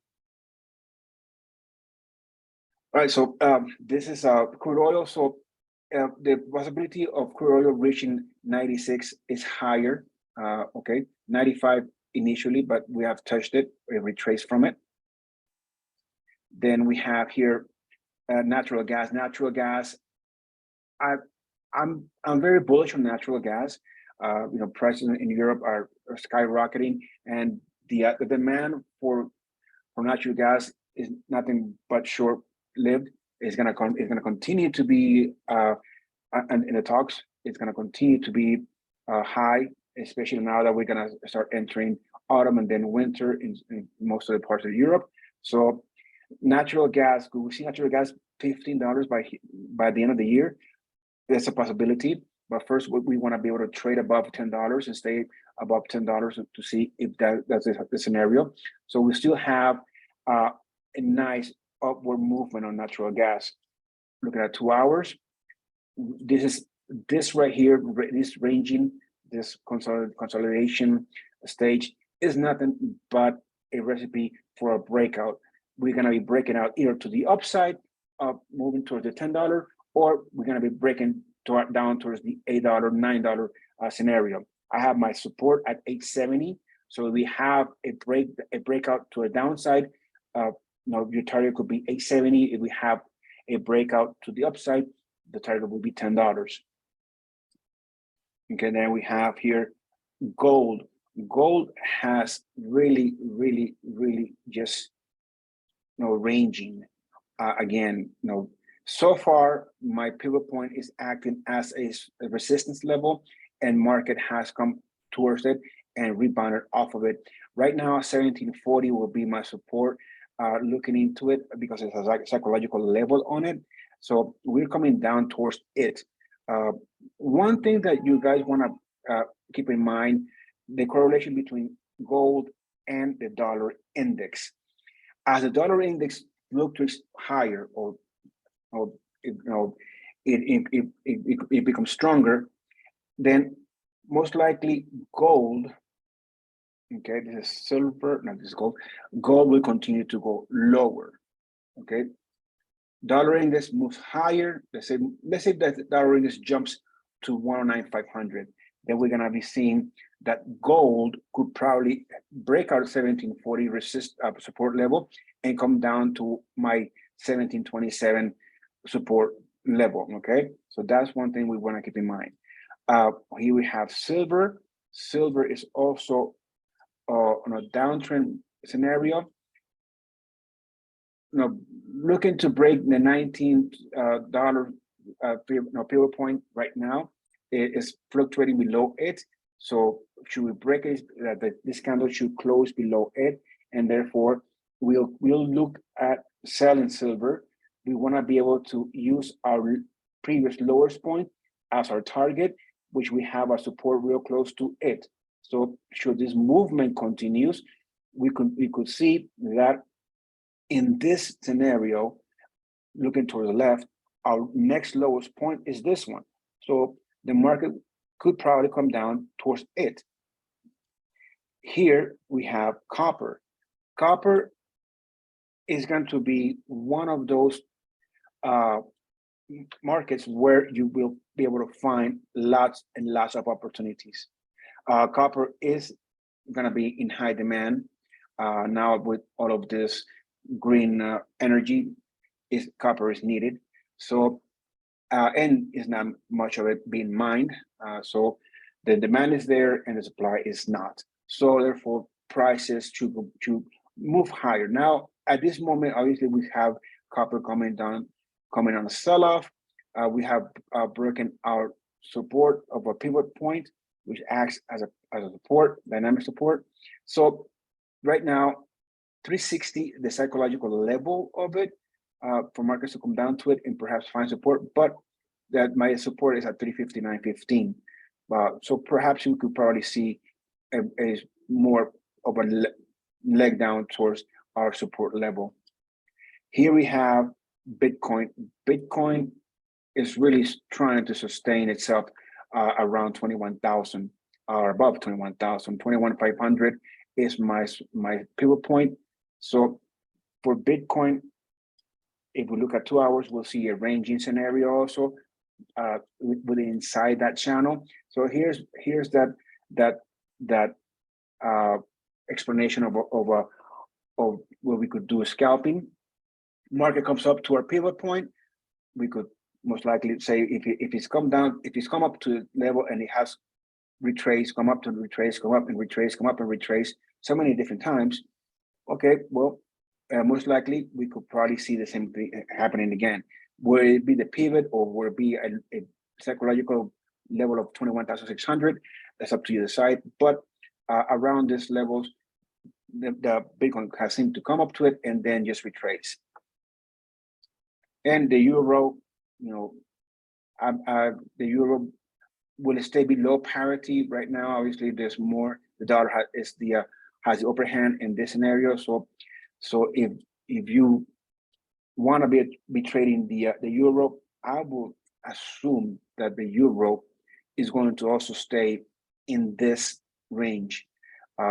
All right. So this is crude oil. So the possibility of crude oil reaching 96 is higher. Okay, 95 initially, but we have touched it. We retraced from it. Then we have here natural gas. Natural gas. I'm very bullish on natural gas. Prices in Europe are skyrocketing, and the demand for natural gas is nothing but short-lived. It's gonna continue to be and in the talks. It's gonna continue to be high, especially now that we're gonna start entering autumn and then winter in most of the parts of Europe. So natural gas, could we see natural gas $15 by the end of the year? That's a possibility. But first, we want to be able to trade above $10 and stay above $10 to see if that's the scenario. So we still have a nice upward movement on natural gas. Looking at 2 hours, this right here, this ranging, this consolidation stage is nothing but a recipe for a breakout. We're going to be breaking out either to the upside, moving towards the $10, or we're going to be breaking down towards the $8, $9 scenario. I have my support at 870. So we have a breakout to a downside. Your target could be 870. If we have a breakout to the upside, the target will be $10. Okay, then we have here gold. Gold has really just ranging. Again, so far my pivot point is acting as a resistance level, and market has come towards it and rebounded off of it. Right now, 1740 will be my support. Looking into it because it has a psychological level on it. So we're coming down towards it. One thing that you guys want to keep in mind, the correlation between gold and the dollar index. As the dollar index fluctuates higher, or it becomes stronger, then most likely gold, okay, this is silver, no, this is gold. Gold will continue to go lower, okay? Dollar index moves higher. Let's say that the dollar index jumps to 109,500. Then we're gonna be seeing that gold could probably break out 1740 support level and come down to my 1727 support level. Okay, so that's one thing we want to keep in mind. Here we have silver. Silver is also on a downtrend scenario. Looking to break the $19 pivot point right now. It is fluctuating below it. So should we break it, this candle should close below it, and therefore we'll look at selling silver. We want to be able to use our previous lowest point as our target, which we have our support real close to it. So should this movement continues, we could see that in this scenario, looking toward the left, our next lowest point is this one. So the market could probably come down towards it. Here we have copper. Copper is going to be one of those markets where you will be able to find lots and lots of opportunities. Copper is going to be in high demand now with all of this green energy. Copper is needed. So and is not much of it being mined. So the demand is there and the supply is not. So therefore, prices should move higher. Now, at this moment, obviously, we have copper coming on a sell-off. We have broken our support of a pivot point, which acts as a support, dynamic support. So right now, 360, the psychological level of it, for markets to come down to it and perhaps find support, but that my support is at 359.15. So perhaps we could probably see a more of a leg down towards our support level. Here we have Bitcoin. Bitcoin is really trying to sustain itself around 21,000 or above 21,000. 21,500 is my pivot point. So for Bitcoin, if we look at 2 hours, we'll see a ranging scenario also within inside that channel. So here's that explanation of where we could do a scalping. Market comes up to our pivot point, we could most likely say if it's come down, if it's come up to level and it has retraced, come up to retrace, come up and retrace, come up and retrace so many different times. Okay, well, most likely we could probably see the same thing happening again. Will it be the pivot or will it be a psychological level of 21,600? That's up to you to decide. But around these levels, the Bitcoin has seemed to come up to it and then just retrace. And the euro, the euro will stay below parity right now. Obviously, there's more. The dollar has the upper hand in this scenario. So if you want to be trading the euro, I will assume that the euro is going to also stay in this range,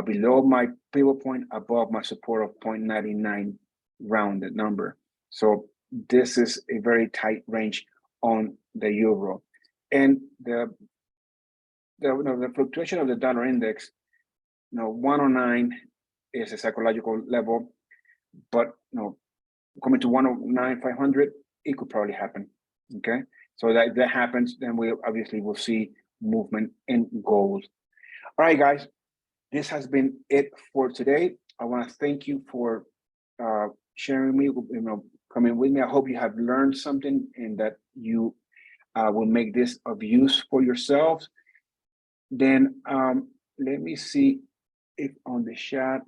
below my pivot point, above my support of 0.99 rounded number. So this is a very tight range on the euro, and the fluctuation of the dollar index. 109 is a psychological level, but coming to 109,500, it could probably happen. Okay, so that happens, then we obviously will see movement in gold. All right, guys, this has been it for today. I want to thank you for sharing me, coming with me. I hope you have learned something and that you will make this of use for yourselves. Then let me see if on the chat,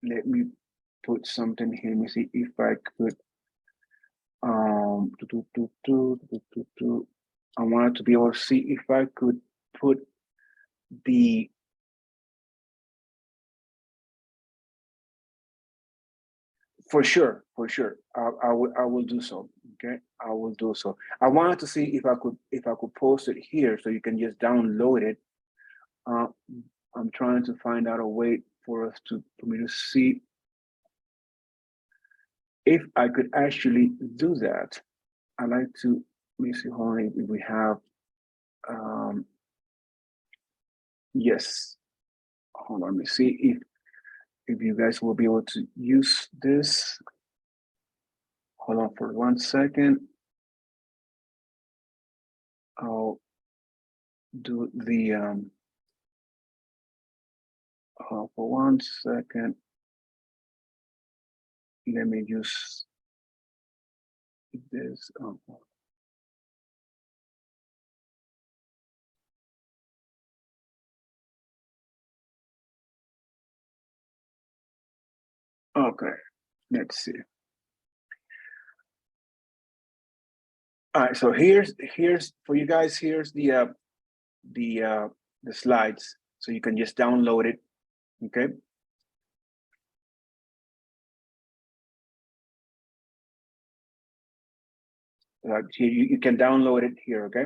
let me put something here. Let me see if I could. I wanted to be able to see if I could put the for sure. I will do so. Okay, I will do so. I wanted to see if I could post it here so you can just download it Uh, I'm trying to find out a way for me to see if I could actually do that. I like to, let me see, hold on, if we have, yes, hold on, let me see if you guys will be able to use this. Hold on for 1 second. I'll do the, hold on for 1 second. Let me use this. Okay, let's see. All right, so here's for you guys. Here's the slides, so you can just download it. Okay. Here you can download it here. Okay.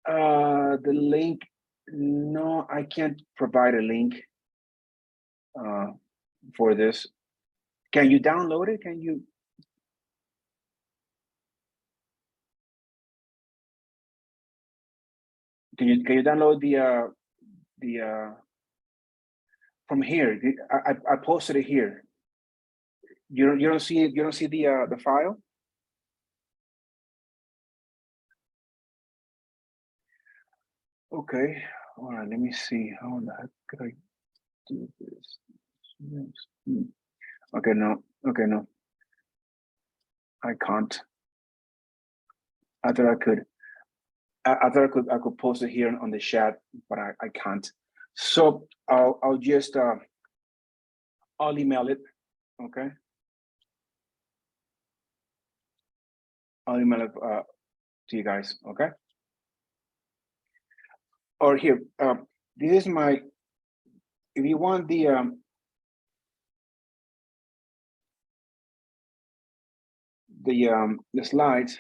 The link. No, I can't provide a link for this. Can you download it? Can you download the from here? I posted it here. You don't see it. You don't see the file. Okay. All right. Let me see. How the heck could I do this? Okay. No. Okay. No. I can't. I thought I could. I thought I could post it here on the chat, but I can't. So I'll just I'll email it. Okay. I'll email it to you guys. Okay. Or here, this is my. If you want the slides,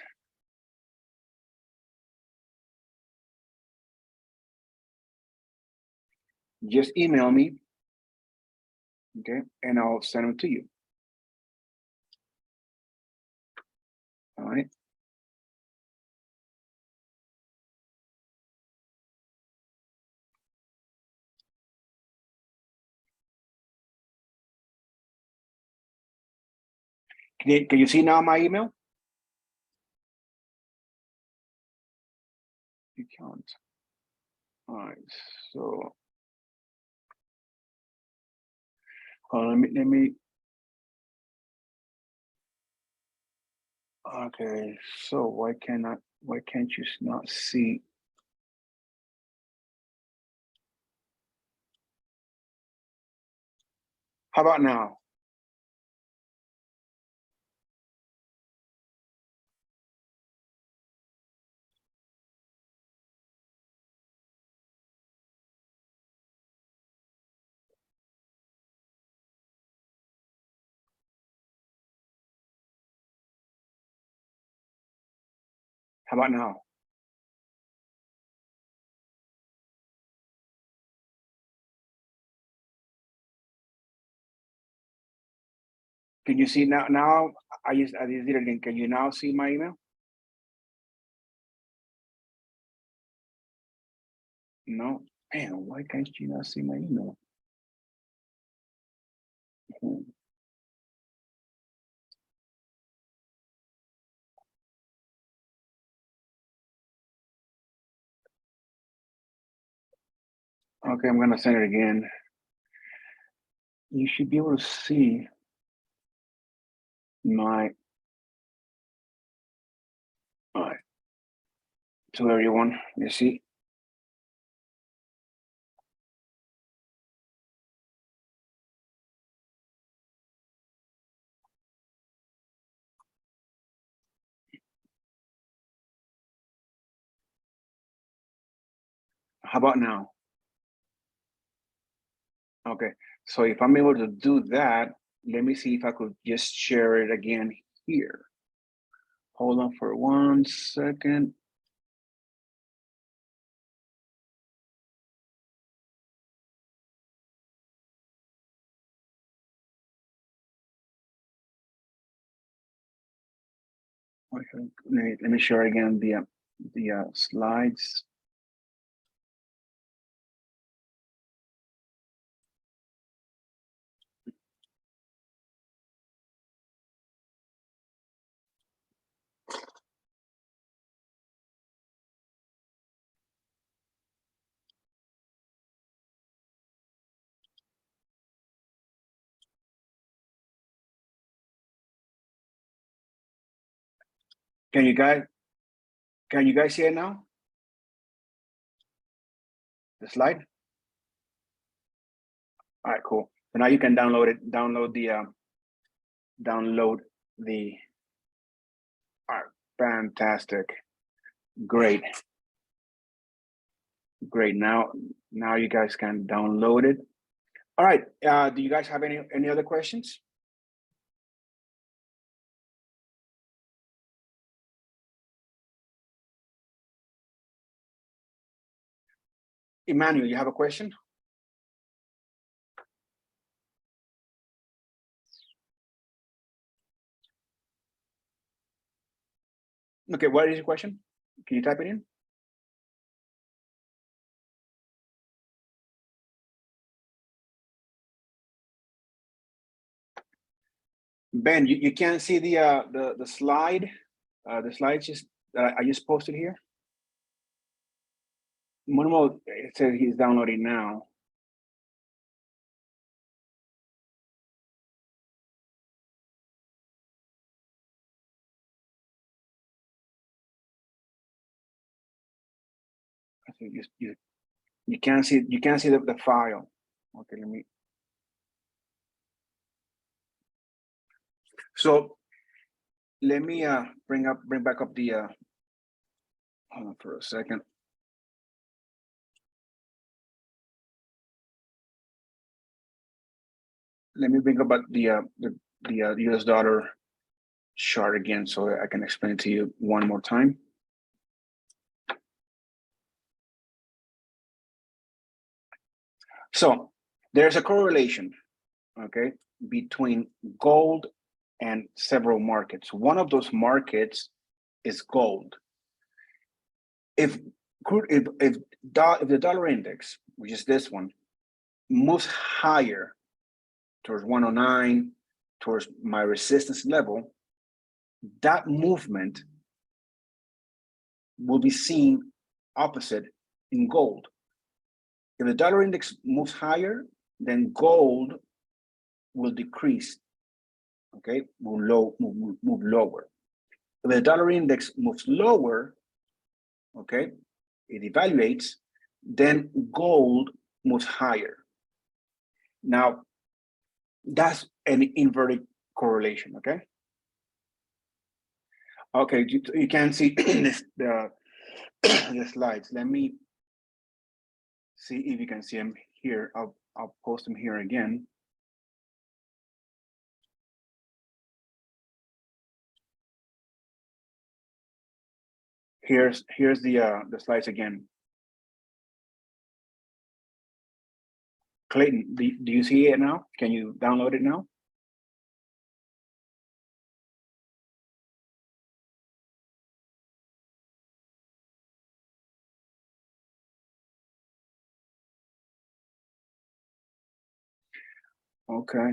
just email me. Okay, and I'll send them to you. All right. Can you see now my email? You can't. All right. So let me. Okay. So why can't you not see? How about now? How about now? Can you see now? Now I did it again. Can you now see my email? No. Man, why can't you not see my email? Okay, I'm gonna send it again. You should be able to see my. All right. To everyone, you see. How about now? Okay, so if I'm able to do that, let me see if I could just share it again here. Hold on for 1 second. Let me share again the slides. Can you guys see it now? The slide? All right, cool. So now you can download it, download the all right, fantastic. Great. Great. Now you guys can download it. All right. Do you guys have any other questions? Emmanuel, you have a question? Okay, what is your question? Can you type it in? Ben, you can't see the slide. The slides I just posted here. Mono, it says he's downloading now. I think you can't see the file. Okay, let me. So let me bring back up the hold on for a second. Let me bring up the US dollar chart again so I can explain it to you one more time. So there's a correlation, okay, between gold and several markets. One of those markets is gold. If the dollar index, which is this one, moves higher towards 109, towards my resistance level, that movement will be seen opposite in gold. If the dollar index moves higher, then gold will decrease, okay, move lower. If the dollar index moves lower, okay, it evaluates, then gold moves higher. Now, that's an inverted correlation, okay? Okay, you can see the slides. Let me see if you can see them here. I'll post them here again. Here's the slides again. Clayton, do you see it now? Can you download it now? Okay,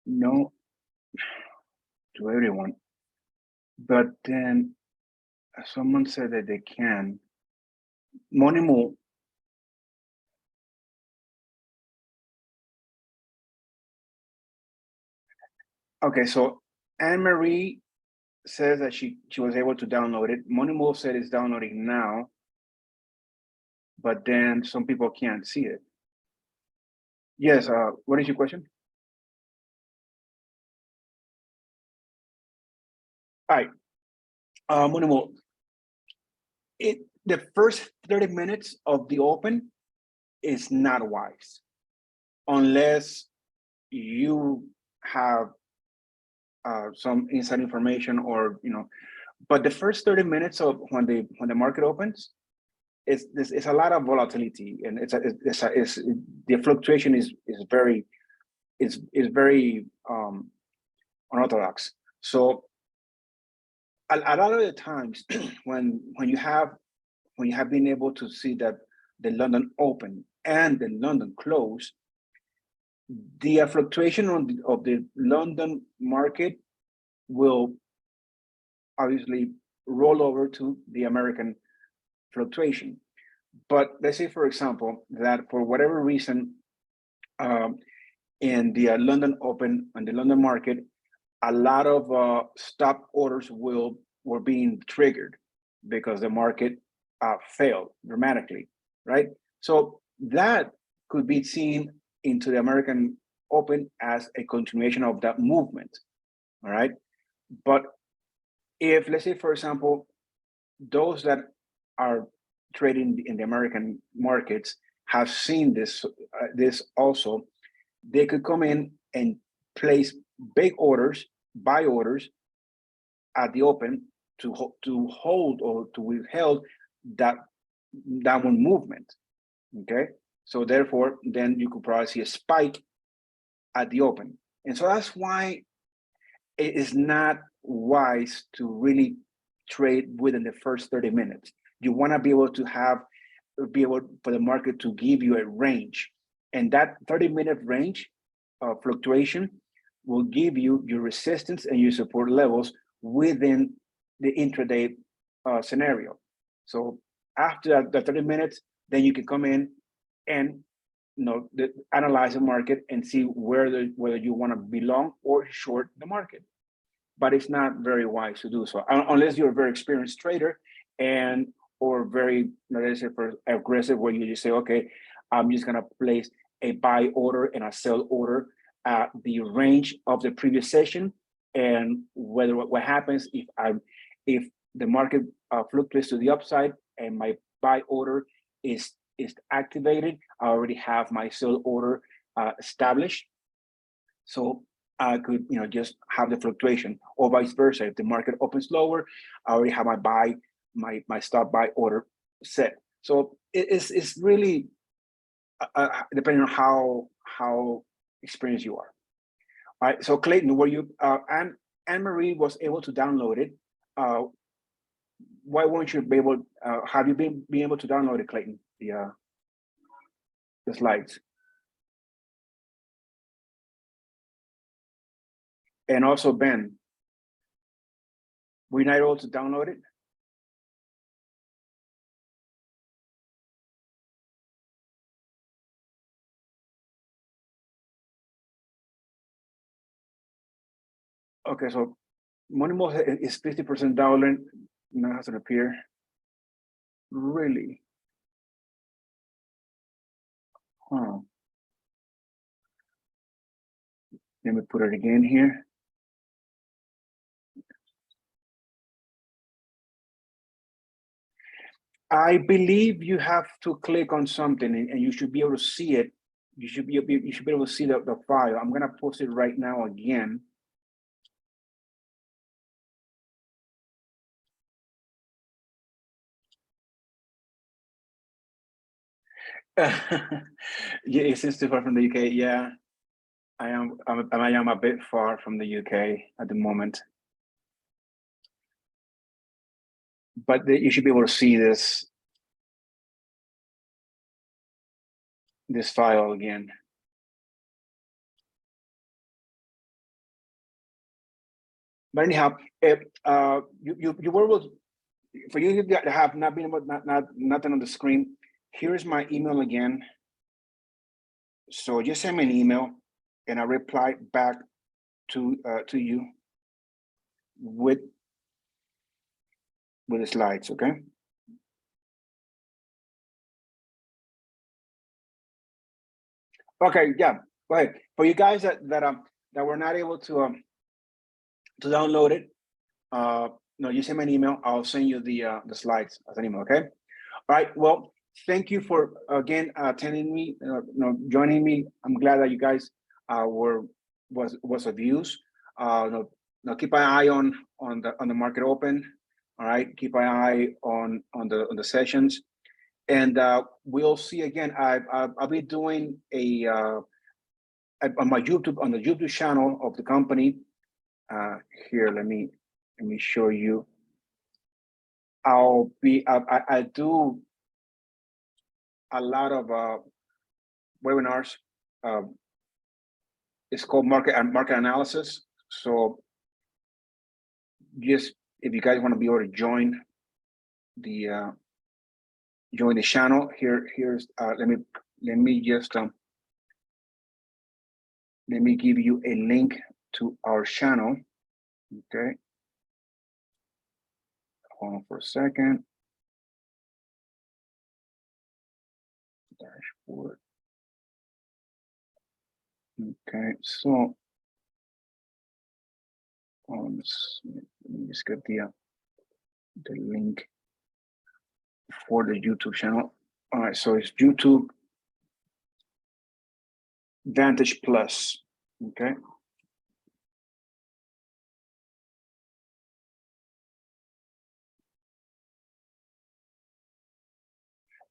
no, to everyone. But then someone said that they can. Monimu. Okay, so Anne-Marie says that she was able to download it. Monimu said it's downloading now, but then some people can't see it. Yes, what is your question? All right, Monimu, the first 30 minutes of the open is not wise unless you have some inside information or, But the first 30 minutes of when the market opens, it's a lot of volatility, and the fluctuation is very very unorthodox. So a lot of the times when you have been able to see that the London open and the London close, the fluctuation of the London market will obviously roll over to the American fluctuation. But let's say, for example, that for whatever reason, in the London open and the London market, a lot of stop orders were being triggered because the market failed dramatically, right? So that could be seen into the American open as a continuation of that movement, all right? But if, let's say, for example, those that are trading in the American markets have seen this also, they could come in and place big orders, buy orders at the open to hold or to withhold that downward movement. Okay, so therefore, then you could probably see a spike at the open, and so that's why it is not wise to really trade within the first 30 minutes. You want to be able for the market to give you a range, and that 30-minute range of fluctuation will give you your resistance and your support levels within the intraday scenario. So after the 30 minutes, then you can come in and analyze the market and see whether you want to be long or short the market. But it's not very wise to do so unless you're a very experienced trader or very, let's say, aggressive, where you just say, okay, I'm just gonna place a buy order and a sell order at the range of the previous session, and what happens if the market fluctuates to the upside and my buy order is activated, I already have my sell order established, so I could just have the fluctuation, or vice versa. If the market opens lower, I already have my stop buy order set. So it's really depending on how experienced you are. All right. So Clayton, were you Anne-Marie was able to download it? Why won't you be able? Have you been able to download it, Clayton? The slides. And also Ben, were you not able to download it? Okay, so Munehisa is 50% download. Now it hasn't appeared. Really? Huh. Let me put it again here. I believe you have to click on something and you should be able to see it. You should be able to see the file. I'm gonna post it right now again. Yeah, it seems too far from the UK. Yeah, I am a bit far from the UK at the moment. But you should be able to see this file again. But anyhow, if you were able to, for you to have not been able nothing on the screen, here's my email again. So just send me an email and I reply back to you with the slides, okay? Okay, yeah, go ahead. For you guys that were not able to download it, no, you send me an email. I'll send you the slides as an email, okay? All right. Well, thank you for again attending me, joining me. I'm glad that you guys was of use. Keep an eye on the market open. All right, keep an eye on the sessions, and we'll see again. I'll be doing a on my YouTube, on the YouTube channel of the company. Here, let me show you. I do a lot of webinars. It's called market analysis. So just if you guys want to be able to join the channel, here's let me just let me give you a link to our channel. Okay, hold on for a second. Dashboard. Okay, so let me just get the link for the YouTube channel. All right, so it's YouTube Vantage Plus. Okay.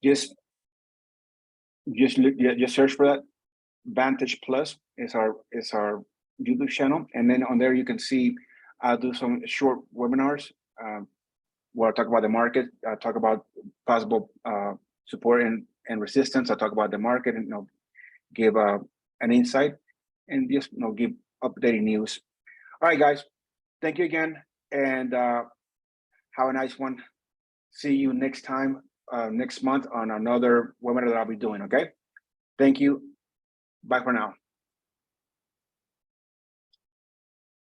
Just search for that. Vantage Plus is our YouTube channel, and then on there you can see I'll do some short webinars where I talk about the market, I talk about possible support and resistance. I talk about the market and give an insight and just give updated news. All right, guys, thank you again, and have a nice one. See you next time, next month on another webinar that I'll be doing. Okay, thank you. Bye for now.